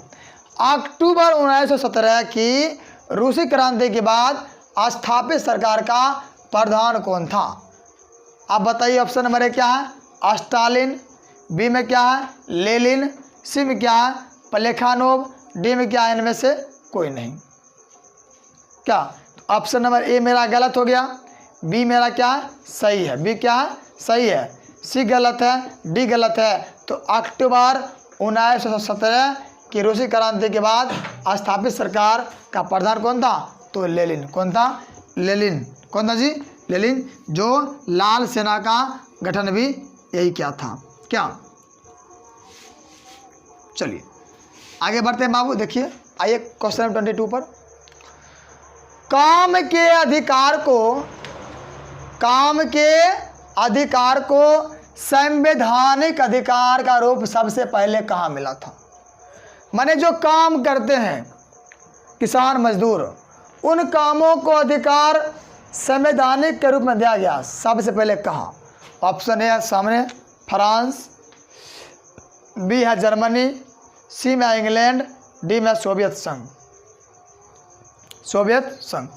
अक्टूबर 1917 की रूसी क्रांति के बाद स्थापित सरकार का प्रधान कौन था? आप बताइए। ऑप्शन नंबर ए क्या है? स्टालिन, बी में क्या है? लेनिन, सी में क्या है? प्लेखानोव, डी में क्या है? इनमें से कोई नहीं। क्या? ऑप्शन नंबर ए मेरा गलत हो गया, बी मेरा क्या है? सही है। बी क्या है? सही है। सी गलत है, डी गलत है। तो अक्टूबर 1917 की रूसी क्रांति के बाद स्थापित सरकार का प्रधान कौन था? तो लेनिन। कौन था? लेनिन। कौन था जी? लेनिन, जो लाल सेना का गठन भी यही क्या था। क्या? चलिए आगे बढ़ते हैं बाबू। देखिए, आइए क्वेश्चन नंबर 22 पर। काम के अधिकार को संवैधानिक अधिकार का रूप सबसे पहले कहाँ मिला था? माने जो काम करते हैं किसान मजदूर, उन कामों को अधिकार संवैधानिक के रूप में दिया गया? सबसे पहले कहाँ? ऑप्शन ए है सामने फ्रांस, बी है जर्मनी, सी में इंग्लैंड, डी में सोवियत संघ। सोवियत संघ,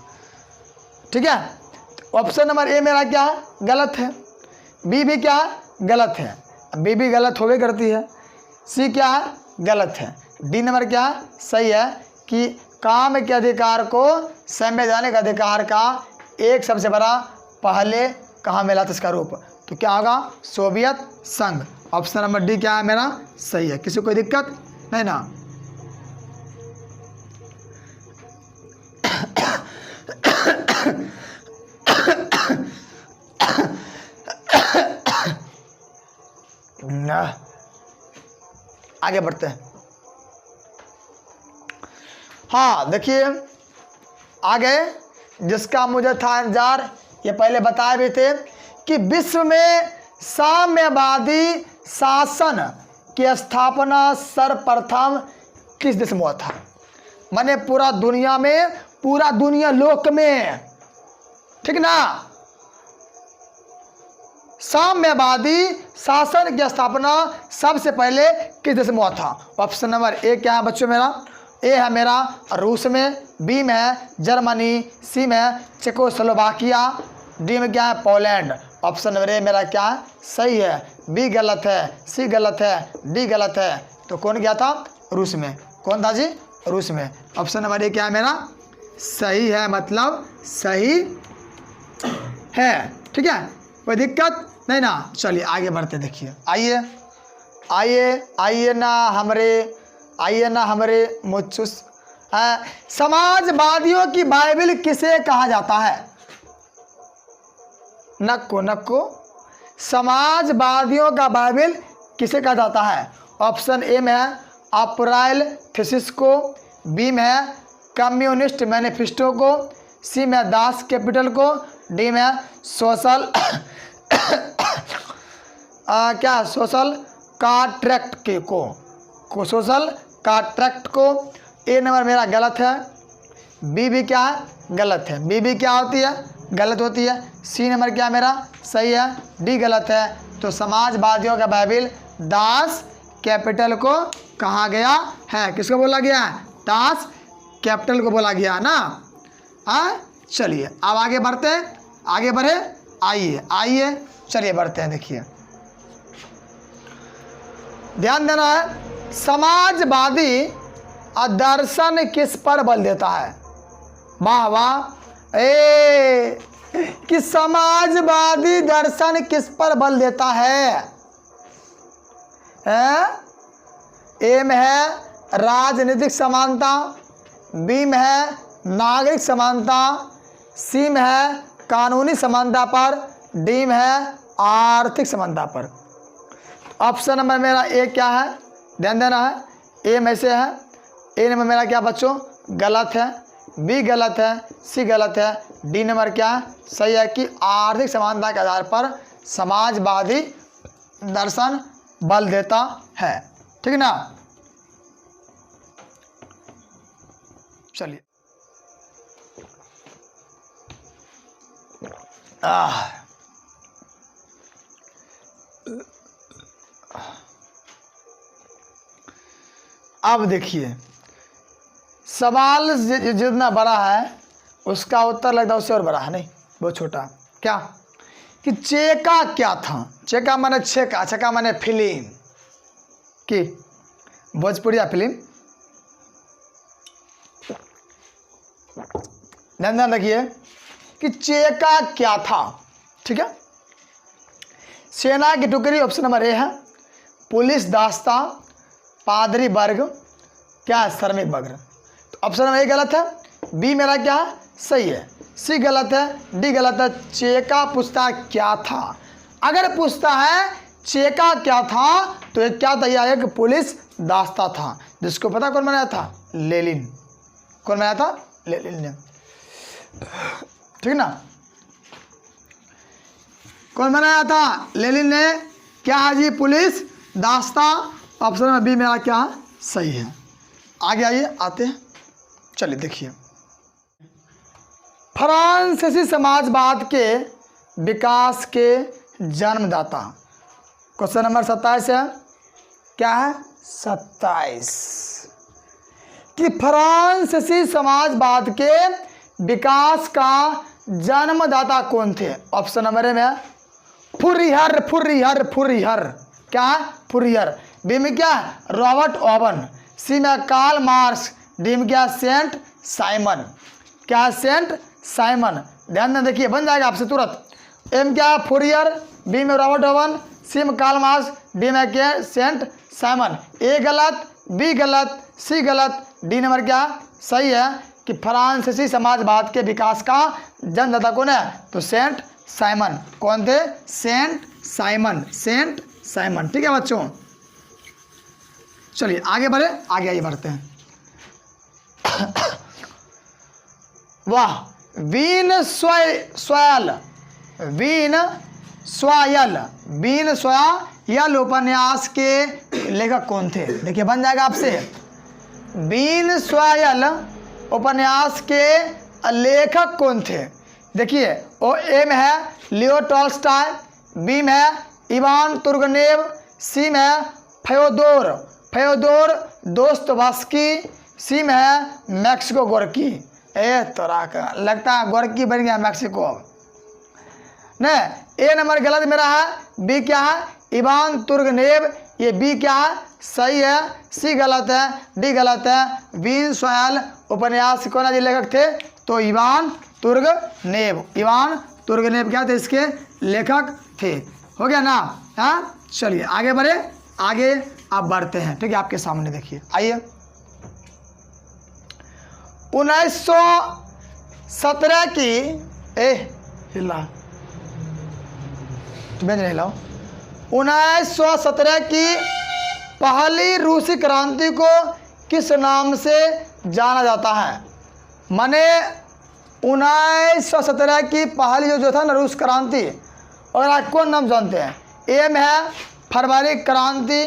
ठीक है। ऑप्शन नंबर ए मेरा क्या है? गलत है। बी भी क्या है? गलत है। बी भी गलत होवे करती है। सी क्या है? गलत है। डी नंबर क्या है? सही है कि काम के अधिकार को संवैधानिक अधिकार का एक सबसे बड़ा पहले कहाँ मिला था इसका रूप? तो क्या होगा? सोवियत संघ। ऑप्शन नंबर डी क्या है मेरा? सही है। किसी को कोई दिक्कत नहीं ना? आगे बढ़ते हैं। हाँ देखिए आगे, जिसका मुझे था इंतजार, ये पहले बताए भी थे कि विश्व में साम्यवादी शासन की स्थापना सर्वप्रथम किस देश में हुआ था? माने पूरा दुनिया में, पूरा दुनिया लोक में, ठीक ना, साम्यवादी शासन की स्थापना सबसे पहले किस देश में हुआ था? ऑप्शन नंबर ए क्या है बच्चों मेरा? ए है मेरा रूस में, बी में है जर्मनी, सी में है चेकोस्लोवाकिया, डी में क्या है? पोलैंड। ऑप्शन नंबर ए मेरा क्या है? सही है। बी गलत है, सी गलत है, डी गलत है। तो कौन गया था? रूस में। कौन था जी? रूस में। ऑप्शन नंबर ए क्या है मेरा? सही है, मतलब सही है, ठीक है, कोई दिक्कत नहीं ना? चलिए आगे बढ़ते। देखिए आइए आइए आइए ना हमरे मुझुस समाजवादियों की बाइबिल किसे कहा जाता है? नक्को समाजवादियों का बाइबिल किसे कहा जाता है? ऑप्शन ए में है अप्रैल थीसिस को, बी में है कम्युनिस्ट मैनिफेस्टो को, सी में दास कैपिटल को, डी में सोशल क्या सोशल कॉन्ट्रैक्ट के को सोशल कॉन्ट्रैक्ट को। ए नंबर मेरा गलत है। बी भी क्या है? गलत है। बी भी क्या होती है? गलत होती है। सी नंबर क्या मेरा? सही है। डी गलत है। तो समाजवादियों का बाइबिल दास कैपिटल को कहा गया है? किसको बोला गया है? दास कैपिटल को बोला गया ना। चलिए अब आगे बढ़ते हैं, आगे बढ़े, आइए चलिए बढ़ते हैं। देखिए ध्यान देना है, समाजवादी दर्शन किस पर बल देता है? वाह वाह, कि समाजवादी दर्शन किस पर बल देता है? ए में है राजनीतिक समानता, बी में है नागरिक समानता, सी में है कानूनी समानता पर, डी में है आर्थिक समानता पर। ऑप्शन नंबर मेरा ए क्या है? ध्यान देना है, ए में से है। ए नंबर मेरा क्या बच्चों? गलत है। बी गलत है, सी गलत है, डी नंबर क्या है? सही है कि आर्थिक समानता के आधार पर समाजवादी दर्शन बल देता है, ठीक ना। चलिए अब देखिए सवाल जितना बड़ा है उसका उत्तर लगता है उससे और बड़ा है, नहीं बहुत छोटा। क्या कि चेका क्या था? चेका माने छेका, छेका माने फिल्म की भोजपुरिया फिल्म। ध्यान रखिए कि चेका क्या था, ठीक है। सेना की टुकड़ी ऑप्शन नंबर ए है, पुलिस दास्ता, पादरी वर्ग, क्या है? श्रमिक वर्ग। तो ऑप्शन नंबर ए गलत है, बी मेरा क्या है? सही है, सी गलत है, डी गलत है। चेका पूछता क्या था? अगर पूछता है चेका क्या था तो एक क्या था? यह एक पुलिस दास्ता था, जिसको पता कौन बनाया था? लेनिन। कौन बनाया था? लेनिन ने, ठीक ना। कौन बनाया था? लेनिन ने। क्या है जी? पुलिस दास्ता। ऑप्शन नंबर बी मेरा क्या है? सही है। आगे आइए, आते हैं। चलिए देखिए फ्रांसीसी समाजवाद के विकास के जन्मदाता। क्वेश्चन नंबर 27 है, क्या है 27, कि फ्रांसीसी समाजवाद के विकास का जन्मदाता कौन थे। ऑप्शन नंबर ए में फुरियर, फुरियर, फुरियर, क्या है फुरियर। बी में क्या है रॉबर्ट ओवन। सी में कार्ल मार्क्स। डी में क्या है सेंट साइमन। क्या है सेंट साइमन। ध्यान दें, देखिए बन जाएगा आपसे तुरंत। एम क्या है फुरियर, बी में रॉबर्ट ओवन, सी में कार्ल मार्क्स, डी में क्या है सेंट साइमन। ए गलत, बी गलत, सी गलत, डी नंबर क्या सही है कि फ्रांसीसी समाजवाद के विकास का जन्मदाता कौन है, तो सेंट साइमन। कौन थे, सेंट साइमन, सेंट साइमन। ठीक है बच्चों, चलिए आगे बढ़े, आगे आइए बढ़ते हैं। वाह, वीन स्वयल, वीन स्वयल, वीन स्वयल उपन्यास के लेखक कौन थे। देखिए बन जाएगा आपसे, वीन स्वयल उपन्यास के लेखक कौन थे। देखिए ओ ए में है लियो टॉल्स्टॉय, बी में है इवान तुर्गनेव, सी में है फ्योदोर दोस्तोयेव्स्की, सी में है मैक्सिको गोर्की। ए तोरा का लगता है गोर्की बन गया मैक्सिको। नहीं, ए नंबर गलत मेरा है, बी क्या है इवान तुर्गनेव, ये बी क्या है सही है, सी गलत है, डी गलत है। वीन स्वयल उपन्यास कौन है लेखक थे, तो इवान तुर्गनेव। इवान तुर्गनेव क्या थे, इसके लेखक थे। हो गया ना। हाँ चलिए आगे बढ़े, आगे आप बढ़ते हैं। ठीक है, आपके सामने देखिए, आइए 1917 की हिला तुम्हें नहीं हिलाओ। 1917 की पहली रूसी क्रांति को किस नाम से जाना जाता है। माने 1917 की पहली जो था ना रूस क्रांति, और आज कौन नाम जानते हैं। ए में है फरवरी क्रांति,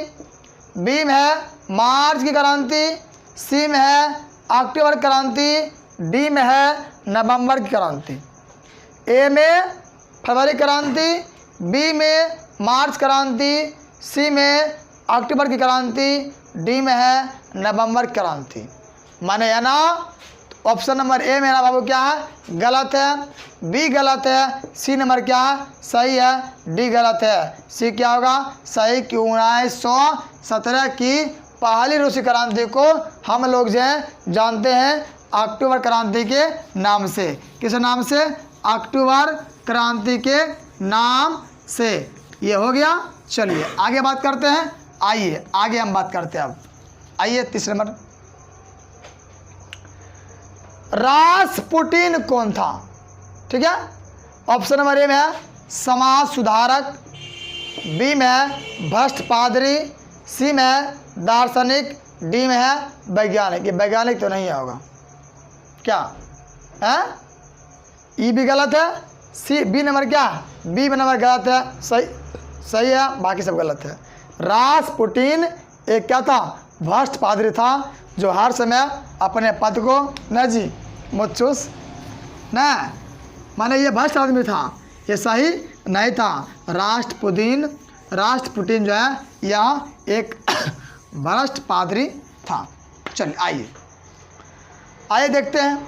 बी में है मार्च की क्रांति, सी में है अक्टूबर क्रांति, डी में है नवंबर की क्रांति। ए में फरवरी क्रांति, बी में मार्च क्रांति, सी में अक्टूबर की क्रांति, डी में है नवंबर की क्रांति। माने है ना, ऑप्शन नंबर ए मेरा बाबू क्या है गलत है, बी गलत है, सी नंबर क्या है सही है, डी गलत है। सी क्या होगा सही कि 1917 की पहली रूसी क्रांति को हम लोग जो है जानते हैं अक्टूबर क्रांति के नाम से। किस नाम से, अक्टूबर क्रांति के नाम से। ये हो गया। चलिए आगे बात करते हैं, आइए आगे हम बात करते हैं। अब आइए तीसरे नंबर, रासपुटिन कौन था। ठीक है, ऑप्शन नंबर ए में है समाज सुधारक, बी में है भ्रष्ट पादरी, सी में है दार्शनिक, डी में है वैज्ञानिक। ये वैज्ञानिक तो नहीं होगा क्या है, ई भी गलत है, सी बी नंबर क्या बी नंबर गलत है, सही है, बाकी सब गलत है। रासपुटिन एक क्या था, भ्रष्ट पादरी था जो हर समय अपने पद को न जी मुचुस न माने ये भ्रष्ट आदमी था, ये सही नहीं था। राष्ट्रपुटिन जो है यह एक भ्रष्ट पादरी था। चलिए आइए देखते हैं।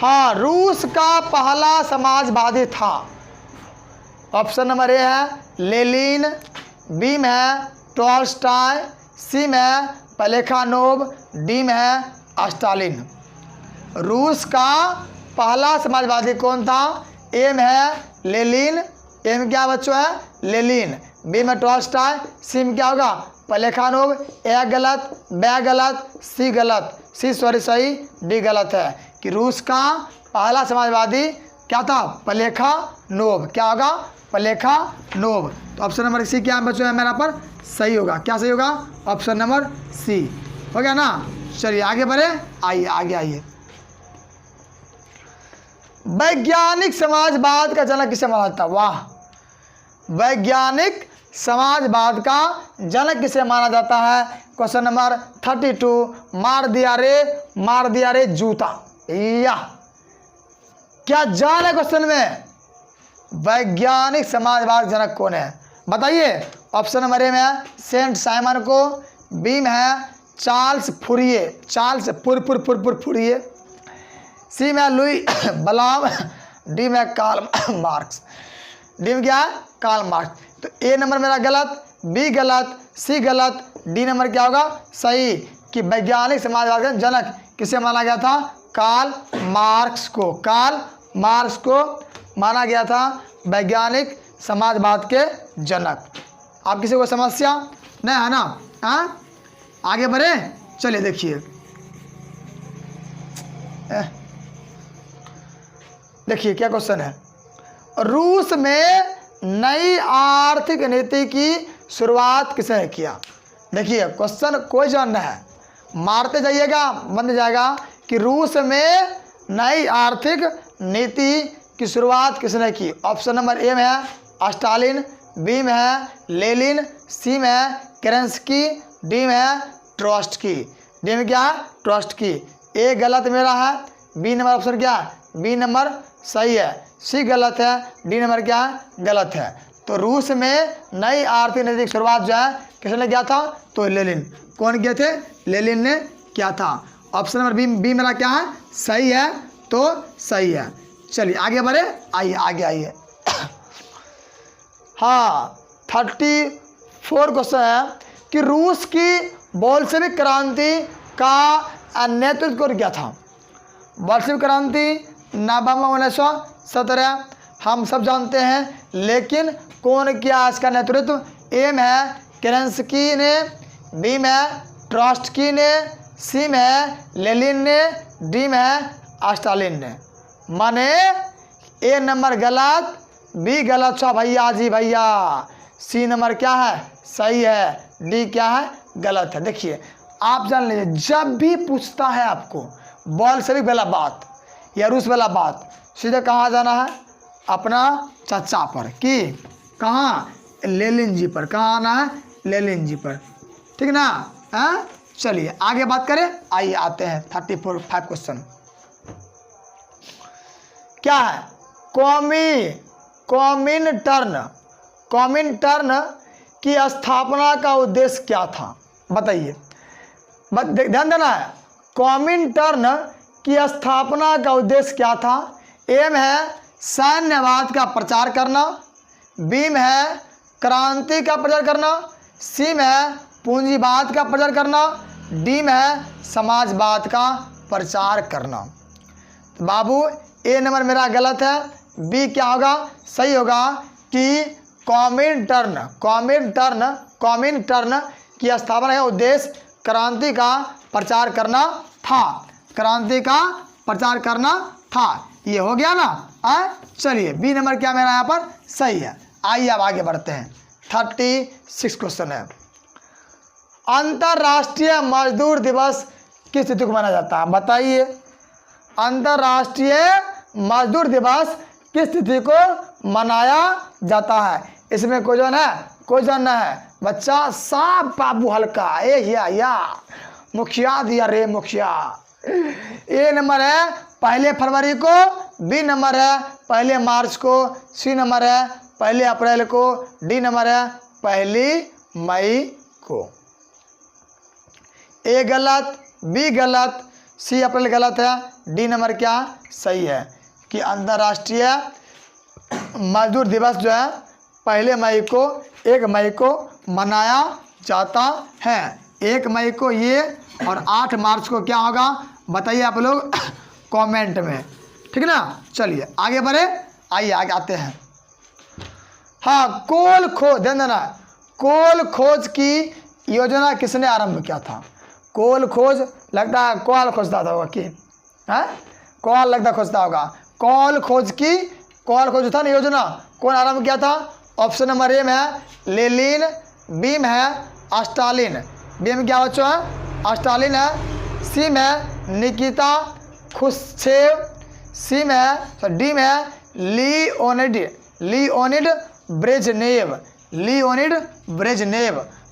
हाँ, रूस का पहला समाजवादी था। ऑप्शन नंबर ए है लेनिन, बी में है टॉल्स्टॉय, सी में है प्लेखानोव, डी में है स्टालिन। रूस का पहला समाजवादी कौन था। ए में है लेनिन, ए में क्या बच्चों है लेनिन, बी में टॉल्स्टॉय, सी में क्या होगा प्लेखानोव। ए गलत, बी गलत, सी गलत, सी सही, डी गलत है कि रूस का पहला समाजवादी क्या था प्लेखानोव। क्या होगा प्लेखानोव। तो ऑप्शन नंबर सी क्या बच्चों है मेरा पर सही होगा। क्या सही होगा, ऑप्शन नंबर सी हो गया ना। चलिए आगे बढ़े, आइए आगे आइए। वैज्ञानिक समाजवाद का जनक किसे माना जाता है। वाह, वैज्ञानिक समाजवाद का जनक किसे माना जाता है। क्वेश्चन नंबर 32, मार दिया रे जूता। या क्या जान है क्वेश्चन में? वैज्ञानिक समाजवाद जनक कौन है बताइए। ऑप्शन नंबर ए में है सेंट साइमन को, बी में है चार्ल्स फुरिये, चार्ल्स फुरिये, सी में लुई बलाम, डी में कार्ल मार्क्स। डी में क्या है? Karl Marx. तो ए नंबर मेरा गलत, बी गलत, सी गलत, डी नंबर क्या होगा सही कि वैज्ञानिक समाजवाद का जनक किसे माना गया था? कार्ल मार्क्स को। कार्ल मार्क्स को माना गया था वैज्ञानिक समाजवाद के जनक। आप किसी को समस्या नहीं है ना? हाँ, आगे बढ़े, चलिए देखिए। देखिए क्या क्वेश्चन है। रूस में नई आर्थिक नीति की शुरुआत किसने किया? देखिए क्वेश्चन कोई जानना है, मारते जाइएगा बन जाएगा कि रूस में नई आर्थिक नीति की शुरुआत किसने की? ऑप्शन नंबर ए में है स्टालिन, बी में है लेनिन, सी में है केरेंस्की, डी में है ट्रोट्स्की। डी में क्या है? ट्रोट्स्की। ए गलत मेरा है, बी नंबर ऑप्शन क्या है? बी नंबर सही है, सी गलत है, डी नंबर क्या है? गलत है। तो रूस में नई आर्थिक नीति की शुरुआत जो है किसने किया था? तो लेनिन। कौन किए थे? लेनिन ने किया था। ऑप्शन नंबर बी मेरा क्या है? सही है, तो सही है। चलिए आगे बढ़े, आइए आगे आइए। हाँ, 34 क्वेश्चन है कि रूस की बोल्शेविक क्रांति का नेतृत्व कौन किया था? बोल्शेविक क्रांति नवंबर 1917 हम सब जानते हैं, लेकिन कौन किया इसका नेतृत्व? ए में है केरेंस्की ने, बी में है ट्रोट्स्की ने, सी में है लेनिन ने, डी में है स्टालिन ने। माने ए नंबर गलत, बी गलत था भैया जी भैया, सी नंबर क्या है? सही है, डी क्या है? गलत है। देखिए आप जान लीजिए, जब भी पूछता है आपको बोल्शेविक वाला बात या रूस वाला बात, सीधे कहाँ जाना है? अपना चचा पर, कि कहाँ? लेनिन जी पर। कहाँ आना है? लेनिन जी पर, ठीक ना? हाँ, चलिए आगे बात करें, आइए आते हैं 35 क्वेश्चन। क्या है? कॉमिनटर्न की स्थापना का उद्देश्य क्या था? बताइए, ध्यान देना है। कॉमिनटर्न की स्थापना का उद्देश्य क्या था? ए में है सैन्यवाद का प्रचार करना, बी में है क्रांति का प्रचार करना, सी में है पूंजीवाद का प्रचार करना, डी में है समाजवाद का प्रचार करना। बाबू ए नंबर मेरा गलत है, बी क्या होगा? सही होगा कि कॉमिनटर्न की स्थापना का उद्देश्य क्रांति का प्रचार करना था। क्रांति का प्रचार करना था। ये हो गया ना? चलिए बी नंबर क्या मेरा यहाँ पर? सही है। आइए अब आगे बढ़ते हैं। 36 क्वेश्चन है। अंतर्राष्ट्रीय मजदूर दिवस किस तिथि को मनाया जाता है? बताइए, अंतर्राष्ट्रीय मजदूर दिवस किस तिथि को मनाया जाता है? इसमें कोई जन है? कोई जानना है? बच्चा साफ बाबू हल्का या मुखिया दिया रे मुखिया। ए नंबर है 1 फरवरी को, बी नंबर है 1 मार्च को, सी नंबर है 1 अप्रैल को, डी नंबर है 1 मई को। ए गलत, बी गलत, सी अप्रैल गलत है, डी नंबर क्या सही है कि अंतर्राष्ट्रीय मजदूर दिवस जो है 1 मई को मनाया जाता है। 1 मई को ये और 8 मार्च को क्या होगा बताइए आप लोग कमेंट में, ठीक ना? चलिए आगे बढ़े, आइए आगे आते हैं। हाँ, कोल खोज, ध्यान देना, कोल खोज की योजना किसने आरंभ किया था? कोल खोज लगता है कोल खोजता होगा कि है, कोल लगता खोजता होगा। कोल खोज था ना योजना, कौन आरंभ किया था? ऑप्शन नंबर ए में है लेनिन, बी में है स्टालिन, बी में क्या बच्चों है? स्टालिन है, सी में है निकिता खुश्चेव, सी में है डी में है लियोनिड ब्रेजनेव।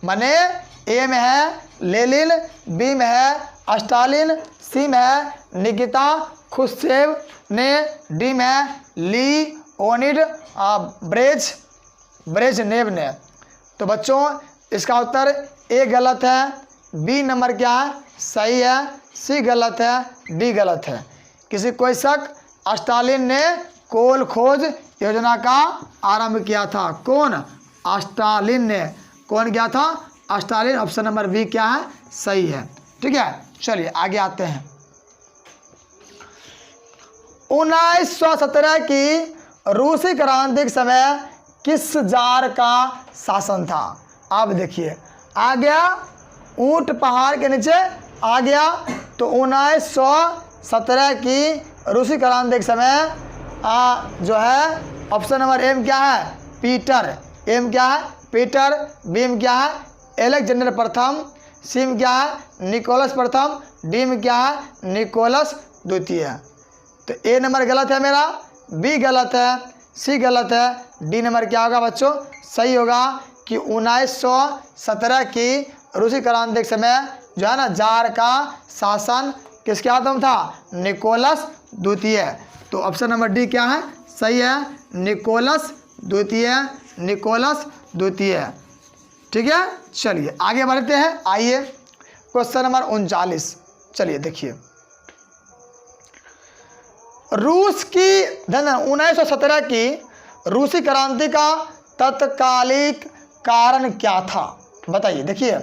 माने ए में है लेनिन, बी में है स्टालिन, सी में है निकिता खुशेव ने, डी में लियोनिड ब्रेजनेव ने। तो बच्चों इसका उत्तर ए गलत है, बी नंबर क्या है सही है, सी गलत है, डी गलत है। किसी कोई शक, स्टालिन ने कोल खोज योजना का आरंभ किया था। कौन? स्टालिन ने। कौन किया था? स्टालिन। ऑप्शन नंबर बी क्या है सही है। ठीक है, चलिए आगे आते हैं। 1917 की रूसी क्रांति के समय किस जार का शासन था? अब देखिए आ गया ऊंट पहाड़ के नीचे आ गया। तो 1917 की रूसी क्रांति के समय जो है ऑप्शन नंबर एम क्या है पीटर। एम क्या है पीटर। बी में क्या है एलेक्जेंडर प्रथम। सी में क्या है निकोलस प्रथम। डी में क्या है निकोलस द्वितीय। तो ए नंबर गलत है मेरा, बी गलत है, सी गलत है, डी नंबर क्या होगा बच्चों सही होगा कि 1917 की रूसी क्रांति के समय जो है ना जार का शासन किसके हाथ में था? निकोलस द्वितीय। तो ऑप्शन नंबर डी क्या है सही है, निकोलस द्वितीय। निकोलस द्वितीय। ठीक है, चलिए आगे बढ़ते हैं। आइए क्वेश्चन नंबर 39। चलिए देखिए रूस की 1917 की रूसी क्रांति का तत्कालिक कारण क्या था? बताइए। देखिए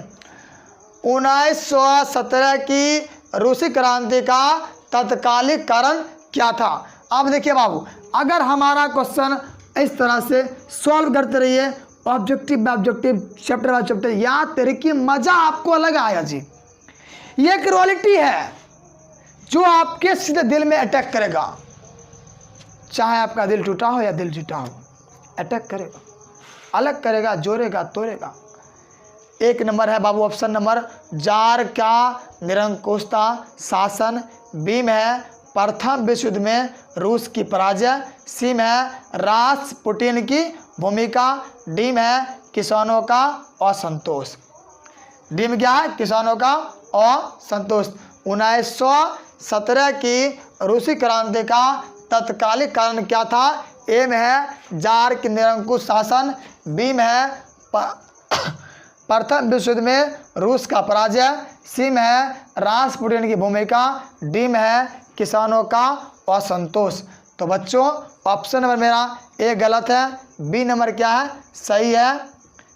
1917 की रूसी क्रांति का तत्कालिक कारण क्या था? अब देखिए बाबू, अगर हमारा क्वेश्चन इस तरह से सॉल्व करते रहिए objective bye objective, chapter by chapter, याद तरीके मजा आपको अलग आया जी। ये एक रियलिटी है जो आपके सीधे दिल में अटैक करेगा, चाहे आपका दिल टूटा हो या दिल जीता हो, अटैक करेगा, अलग करेगा, जोड़ेगा, तोड़ेगा। एक नंबर है बाबू ऑप्शन नंबर जार का निरंकुशता शासन। बी में है प्रथम विश्व युद्ध में रूस की पराजय। सी में है रासपुटिन की भूमिका। डी में है किसानों का असंतोष। डी में क्या है किसानों का असंतोष। 1917 की रूसी क्रांति का तत्कालिक कारण क्या था? ए में है जार की निरंकुश शासन। बी में है प्रथम विश्व युद्ध में रूस का पराजय। सी में है रासपुटिन की भूमिका। डी में है किसानों का असंतोष। तो बच्चों ऑप्शन नंबर मेरा ए गलत है, बी नंबर क्या है सही है,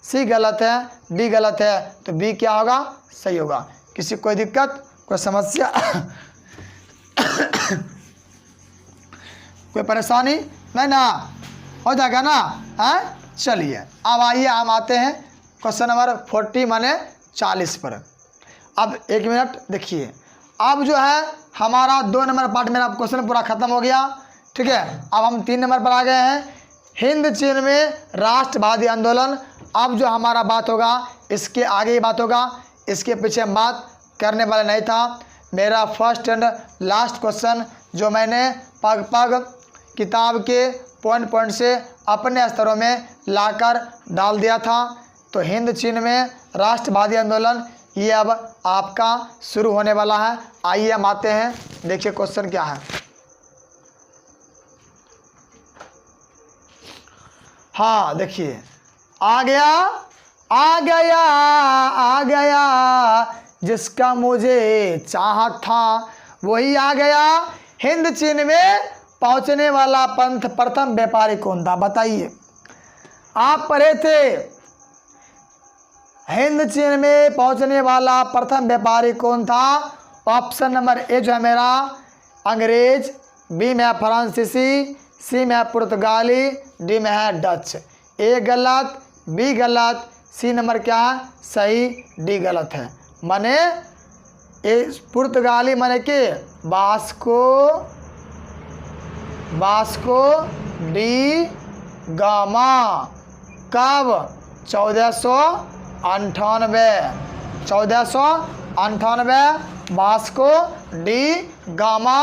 सी गलत है, डी गलत है। तो बी क्या होगा सही होगा। किसी कोई दिक्कत, कोई समस्या कोई परेशानी नहीं ना? हो जाएगा ना? है चलिए अब आइए हम आते हैं क्वेश्चन नंबर 40 माने 40 पर। अब एक मिनट देखिए, अब जो है हमारा 2 नंबर पार्ट मेरा क्वेश्चन पूरा खत्म हो गया। ठीक है, अब हम 3 नंबर पर आ गए हैं। हिंद चीन में राष्ट्रवादी आंदोलन। अब जो हमारा बात होगा इसके आगे ही बात होगा, इसके पीछे हम बात करने वाला नहीं था। मेरा फर्स्ट एंड लास्ट क्वेश्चन जो मैंने पग पग किताब के पॉइंट पॉइंट से अपने स्तरों में लाकर डाल दिया था। तो हिंद चीन में राष्ट्रवादी आंदोलन ये अब आपका शुरू होने वाला है। आइए हम आते हैं, देखिए क्वेश्चन क्या है। हाँ देखिए आ गया आ गया आ गया, जिसका मुझे चाहत था वही आ गया। हिंद चीन में पहुंचने वाला पंथ प्रथम व्यापारी कौन था? बताइए। आप पढ़े थे हिंद चीन में पहुंचने वाला प्रथम व्यापारी कौन था? ऑप्शन नंबर ए जो है मेरा अंग्रेज। बी में है फ्रांसीसी। सी में है पुर्तगाली। डी में है डच। ए गलत, बी गलत, सी नंबर क्या है सही, डी गलत है। माने ए पुर्तगाली माने के वास्को डी गामा। कब? 1498 Vasco da Gama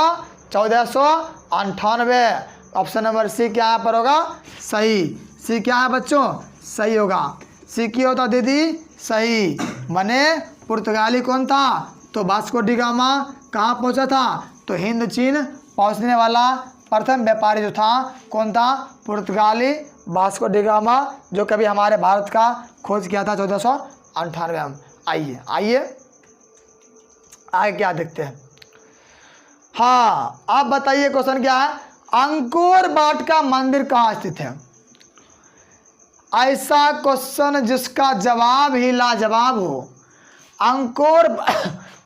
1498। Option number C क्या यहाँ पर होगा सही। सी क्या है बच्चों सही होगा। सी की होता दीदी सही। माने पुर्तगाली कौन था? तो वास्को डी गामा कहाँ पहुँचा था? तो हिंद चीन पहुंचने वाला प्रथम व्यापारी जो था कौन था? पुर्तगाली वास्को डी गामा, जो कभी हमारे भारत का खोज किया था 1498 में। आइए आगे क्या देखते हैं। हाँ, आप बताइए क्वेश्चन क्या है? अंकोर वाट का मंदिर कहाँ स्थित है? ऐसा क्वेश्चन जिसका जवाब ही लाजवाब हो। अंकोर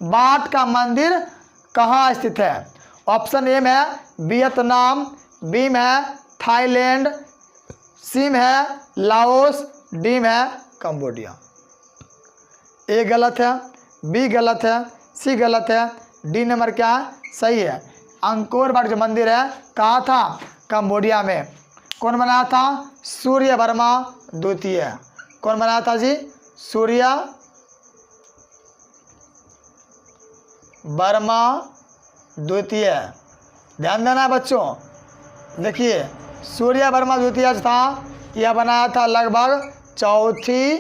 वाट का मंदिर कहाँ स्थित है? ऑप्शन ए में है वियतनाम, बी में है थाईलैंड, सी में है लाओस, डी में है कंबोडिया। ए गलत है, बी गलत है, सी गलत है, डी नंबर क्या है? सही है। अंकोर वाट जो मंदिर है कहाँ था? कंबोडिया में। कौन बनाया था? सूर्य वर्मा द्वितीय। कौन बनाया था जी? सूर्य वर्मा द्वितीय। ध्यान देना है बच्चों। देखिए, सूर्य वर्मा द्वितीय था, यह बनाया था लगभग 4वीं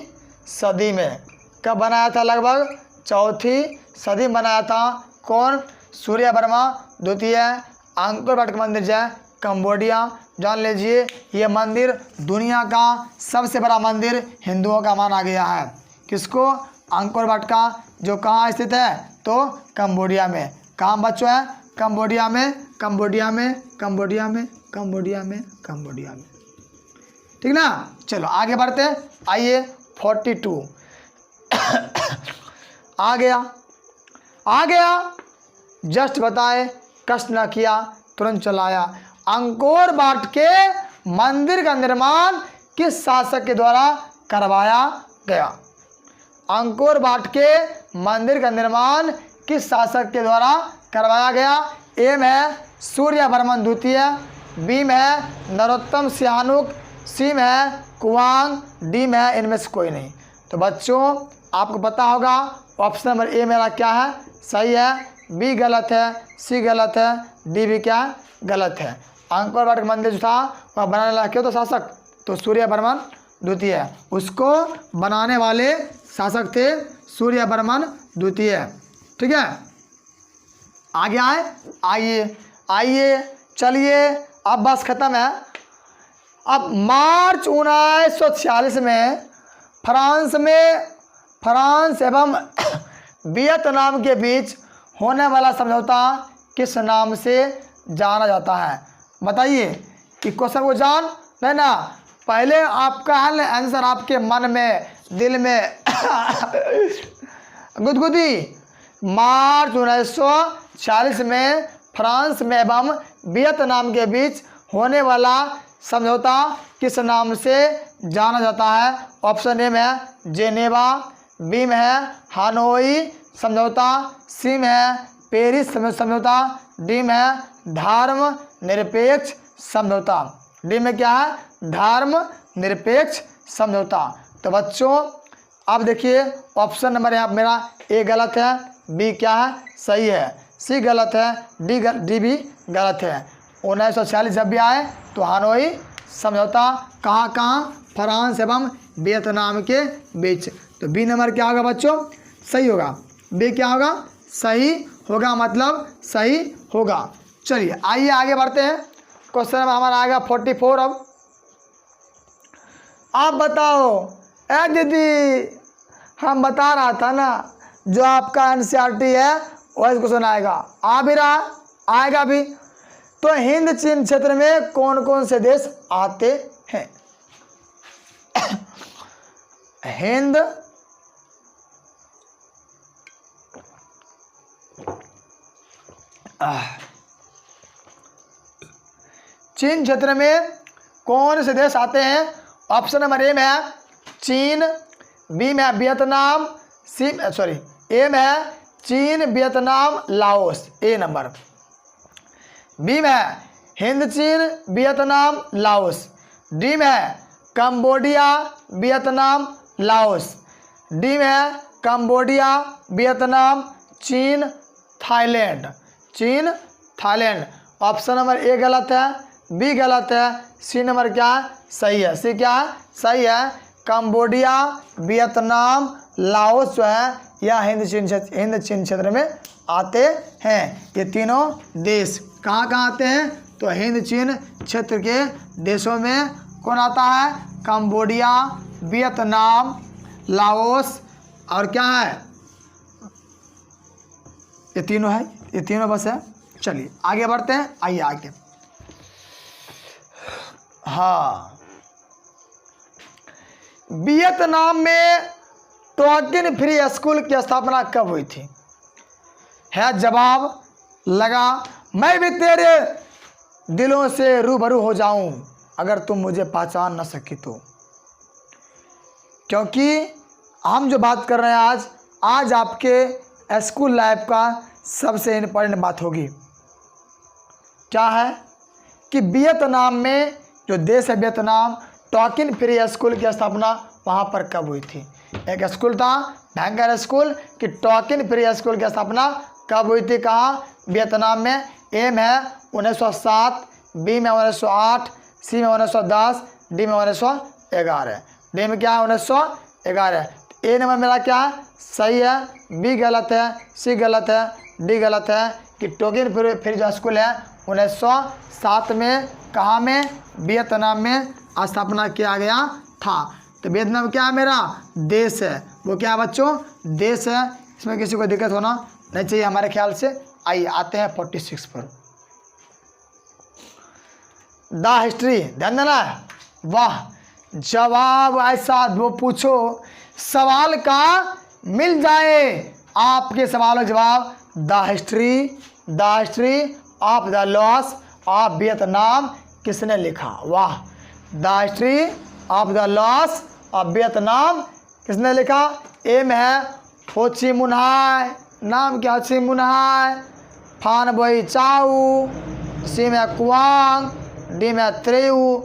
सदी में। कब बनाया था? लगभग 4वीं सदी में बनाया था। कौन? सूर्य वर्मा द्वितीय। अंकोर वाट का मंदिर जो है कंबोडिया। जान लीजिए, ये मंदिर दुनिया का सबसे बड़ा मंदिर हिंदुओं का माना गया है। किसको? अंकोर वाट का, जो कहाँ स्थित है? तो कंबोडिया में। कहाँ बच्चों है? कंबोडिया में, कंबोडिया में, कंबोडिया में, कंबोडिया में, कंबोडिया में। ठीक ना? चलो आगे बढ़ते हैं। आइए 42 आ गया, जस्ट बताए, कष्ट न किया, तुरंत चलाया। अंकोर वाट के मंदिर का निर्माण किस शासक के द्वारा करवाया गया? अंकोर वाट के मंदिर का निर्माण किस शासक के द्वारा करवाया गया? ए में है सूर्यवर्मन द्वितीय, बी में है नरोत्तम सिहानुक, सी में है कुवांग, डी में है इनमें से कोई नहीं। तो बच्चों आपको पता होगा ऑप्शन नंबर ए मेरा क्या है? सही है। बी गलत है, सी गलत है, डी भी क्या है? गलत है। अंकोर वाट का मंदिर जो था वह बनाने वाला क्यों तो शासक? तो सूर्यवर्मन द्वितीय। उसको बनाने वाले शासक थे सूर्यवर्मन द्वितीय। ठीक है, आगे आइए चलिए, अब बस खत्म है। अब मार्च 1946 में फ्रांस एवं वियतनाम के बीच होने वाला समझौता किस नाम से जाना जाता है? बताइए कि क्वेश्चन को जान लेना। पहले आपका आंसर आपके मन में, दिल में गुदगुदी। मार्च 1946 में फ्रांस में एवं वियतनाम के बीच होने वाला समझौता किस नाम से जाना जाता है? ऑप्शन ए में है जेनेवा, बी में है हानोई समझौता, सी में है पेरिस समझौता, डी में है धर्म निरपेक्ष समझौता। डी में क्या है? धर्म निरपेक्ष समझौता। तो बच्चों अब देखिए, ऑप्शन नंबर यहाँ मेरा ए गलत है, बी क्या है? सही है, सी गलत है, डी भी गलत है। 1946 जब भी आए तो हानोई समझौता कहाँ? फ्रांस एवं वियतनाम के बीच। तो बी नंबर क्या होगा बच्चों? सही होगा। बी क्या होगा? सही होगा, मतलब सही होगा। चलिए आइए आगे बढ़ते हैं। क्वेश्चन हमारा आएगा 44। अब आप बताओ। ए दीदी, हम बता रहा था ना, जो आपका एनसीईआरटी है वही क्वेश्चन आएगा, आ भी रहा, आएगा भी। तो हिंद चीन क्षेत्र में कौन कौन से देश आते हैं? हिंद चीन क्षेत्र में कौन से देश आते हैं? ऑप्शन नंबर ए में है चीन, बी में है वियतनाम, ए में है चीन, वियतनाम, लाओस, ए नंबर। बी में है हिंद चीन वियतनाम लाओस, डी में है कंबोडिया वियतनाम लाओस, डी में है कंबोडिया वियतनाम चीन थाईलैंड, ऑप्शन नंबर ए गलत है, बी गलत है, सी नंबर क्या है? सही है। सी क्या है? सही है। कंबोडिया वियतनाम लाओस जो है यह हिंद चीन क्षेत्र में आते हैं। ये तीनों देश कहाँ कहाँ आते हैं? तो हिंद चीन क्षेत्र के देशों में कौन आता है? कंबोडिया, वियतनाम, लाओस और क्या है? ये तीनों है, ये तीनों बस है। चलिए आगे बढ़ते हैं, आइए आगे। हाँ, वियतनाम में टोकन फ्री स्कूल की स्थापना कब हुई थी? है जवाब लगा, मैं भी तेरे दिलों से रूबरू हो जाऊं अगर तुम मुझे पहचान न सकी तो। क्योंकि हम जो बात कर रहे हैं आज आपके स्कूल लाइफ का सबसे इम्पोर्टेंट बात होगी। क्या है कि वियतनाम में, जो देश है वियतनाम, टोकन फ्री स्कूल की स्थापना वहाँ पर कब हुई थी? एक स्कूल था भयंकर स्कूल कि टोकन फ्री स्कूल की स्थापना कब हुई थी? कहाँ? वियतनाम में। ए में है 1907, बी में 1908, सी में 1910, डी में 1911। डी में क्या है? 1911। ए नंबर मेरा क्या है? सही है, बी गलत है, सी गलत है, डी गलत है कि टोकन फ्री जो स्कूल है 1907 में कहाँ में? वियतनाम में स्थापना किया गया था। तो वियतनाम क्या है? मेरा देश है। वो क्या है बच्चों? देश है। इसमें किसी को दिक्कत होना नहीं चाहिए हमारे ख्याल से। आइए आते हैं 46 पर, द हिस्ट्री। ध्यान देना है। वाह, जवाब ऐसा वो पूछो सवाल का मिल जाए। आपके सवालों जवाब the history of the loss of Vietnam किसने लिखा? वाह, the history of the loss of Vietnam किसने लिखा? ए में है हो ची मुन्हाई, नाम क्या? हो ची मुन्हाई, फान बोई चाऊ, सी में कुआंग, डी में त्रेऊ।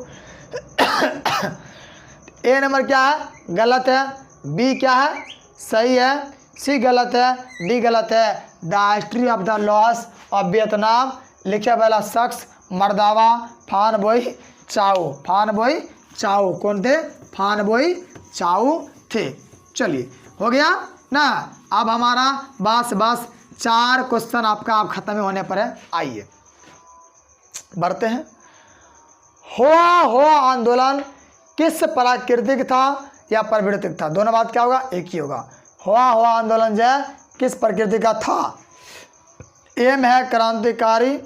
ए नंबर क्या है? गलत है। बी क्या है? सही है। सी गलत है, डी गलत है। The history of the loss of Vietnam लिखे वाला शख्स मर्दावा फान बोई चाऊ। फान बोई चाऊ कौन थे? फान बोई चाऊ थे। चलिए हो गया ना। अब हमारा बस 4 क्वेश्चन आपका आप खत्म होने पर है। आइए बढ़ते हैं। हुआ आंदोलन किस प्राकृतिक था या प्राकृतिक था? दोनों बात क्या होगा? एक ही होगा। हुआ आंदोलन जो है किस प्रकृति का था? ए में है क्रांतिकारी,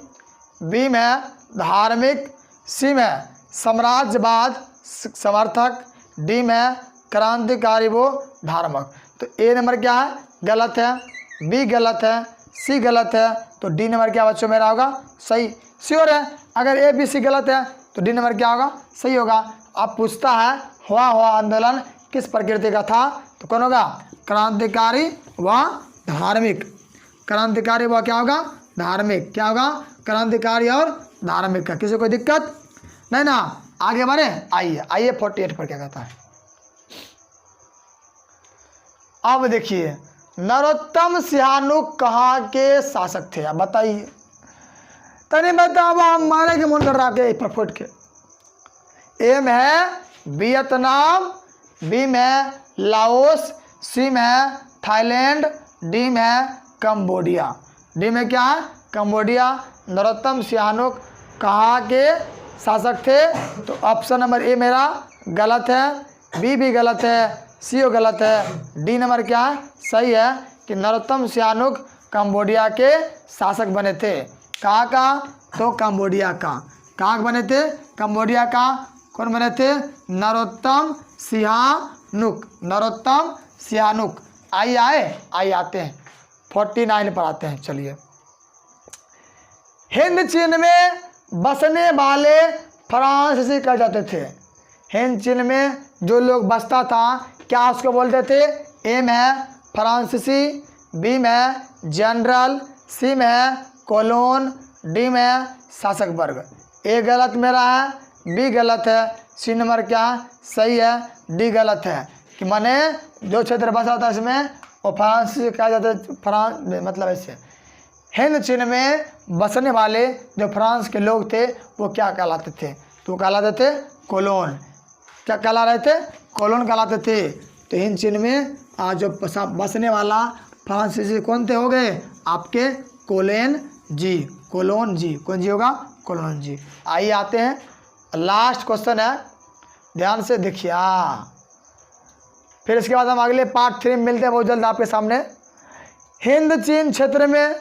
बी में है धार्मिक, सी में साम्राज्यवाद समर्थक, डी में क्रांतिकारी वो धार्मिक। तो ए नंबर क्या है? गलत है, बी गलत है, सी गलत है। तो डी नंबर क्या बच्चों मेरा होगा? सही। श्योर है? अगर ए बी सी गलत है तो डी नंबर क्या होगा? सही होगा। अब पूछता है हुआ आंदोलन किस प्रकृति का था? तो कौन होगा? क्रांतिकारी व धार्मिक। क्रांतिकारी व क्या होगा? धार्मिक। क्या होगा? क्रांतिकारी और धार्मिक का। किसी को दिक्कत नहीं ना? आगे बढ़े। आइए 48 पर क्या कहता है। अब देखिए नरोत्तम सिहानुक कहाँ के शासक थे? अब बताइए। तनी बताओ, हमारे के मन कर रहा के पर फुट के। ए में है वियतनाम, बी में है लाओस, सी में है थाईलैंड, डी में है कंबोडिया। डी में क्या है? कंबोडिया। नरोत्तम सिहानुक कहाँ के शासक थे? तो ऑप्शन नंबर ए मेरा गलत है, बी भी गलत है, सी गलत है, डी नंबर क्या है? सही है कि नरोत्तम सिहानुक कंबोडिया के शासक बने थे। कहाँ का? तो कंबोडिया का। कहाँ बने थे? कंबोडिया का। कौन बने थे? नरोत्तम सिहानुक। नरोत्तम सिहानुक। आइए आते हैं 49 पर आते हैं। चलिए, हिंद चीन में बसने वाले फ्रांसीसी कह जाते थे। हिंद चीन में जो लोग बसता था क्या उसको बोलते थे? ए में है फ्रांसीसी, बी में है जनरल, सी में है कॉलोन, डी में है शासक वर्ग। ए गलत मेरा है, बी गलत है, सी नंबर क्या है? सही है, डी गलत है कि माने जो क्षेत्र बसा था इसमें वो फ्रांसीसी कहा जाता है। फ्रांस मतलब ऐसे हिंद चीन में बसने वाले जो फ्रांस के लोग थे वो क्या कहलाते थे? तो कहलाते थे कॉलोन। क्या कहला रहे थे? कॉलोन कहलाते थे। तो हिंद चीन में जो बसने वाला फ्रांसीसी कौन थे? हो गए आपके कोलेन जी। कोलोन जी। कौन जी होगा? कोलोन जी। आइए आते हैं, लास्ट क्वेश्चन है, ध्यान से देखिए। फिर इसके बाद हम अगले पार्ट 3 में मिलते हैं बहुत जल्द आपके सामने। हिंद चीन क्षेत्र में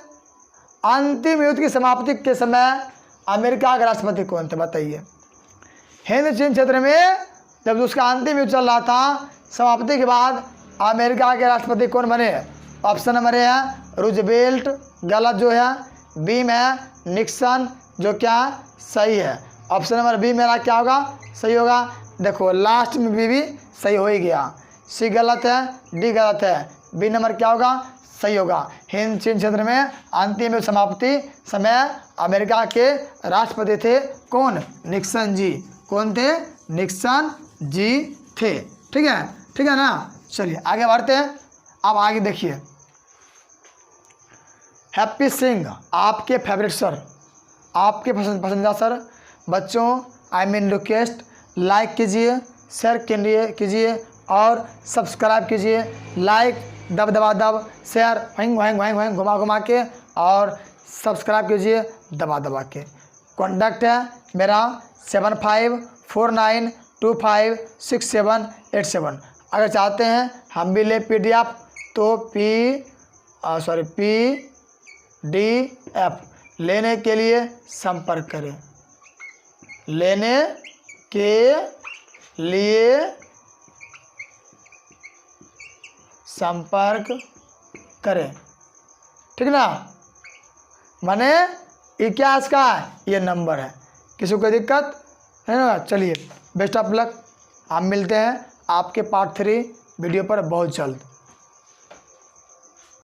अंतिम युद्ध की समाप्ति के समय अमेरिका के राष्ट्रपति कौन थे? बताइए। हिंद चीन क्षेत्र में जब उसका अंतिम युद्ध चल रहा था, समाप्ति के बाद अमेरिका के राष्ट्रपति कौन बने? ऑप्शन नंबर ए है रूजवेल्ट, गलत जो है। बी में है निक्सन, जो क्या सही है। ऑप्शन नंबर बी मेरा क्या होगा? सही होगा। देखो लास्ट में भी सही हो ही गया। सी गलत है, डी गलत है, बी नंबर क्या होगा? सही होगा। हिंद चीन क्षेत्र में अंतिम युद्ध समाप्ति समय अमेरिका के राष्ट्रपति थे कौन? निक्सन जी। कौन थे? निक्सन जी थे। ठीक है ना। चलिए आगे बढ़ते हैं। अब आगे देखिए, हैप्पी सिंह आपके फेवरेट सर, आपके पसंदीदा सर। बच्चों आई मीन रिक्वेस्ट, लाइक कीजिए, शेयर कीजिए और सब्सक्राइब कीजिए। लाइक दब शेयर वहीं घुमा के, और सब्सक्राइब कीजिए दबा के। कॉन्टैक्ट है मेरा 7549256787। अगर चाहते हैं हम भी ले PDF तो PDF लेने के लिए संपर्क करें। लेने के लिए संपर्क करें। ठीक ना। माने इतिहास का ये नंबर है, किसी को दिक्कत है ना। चलिए बेस्ट ऑफ लक। हम मिलते हैं आपके पार्ट 3 वीडियो पर बहुत जल्द।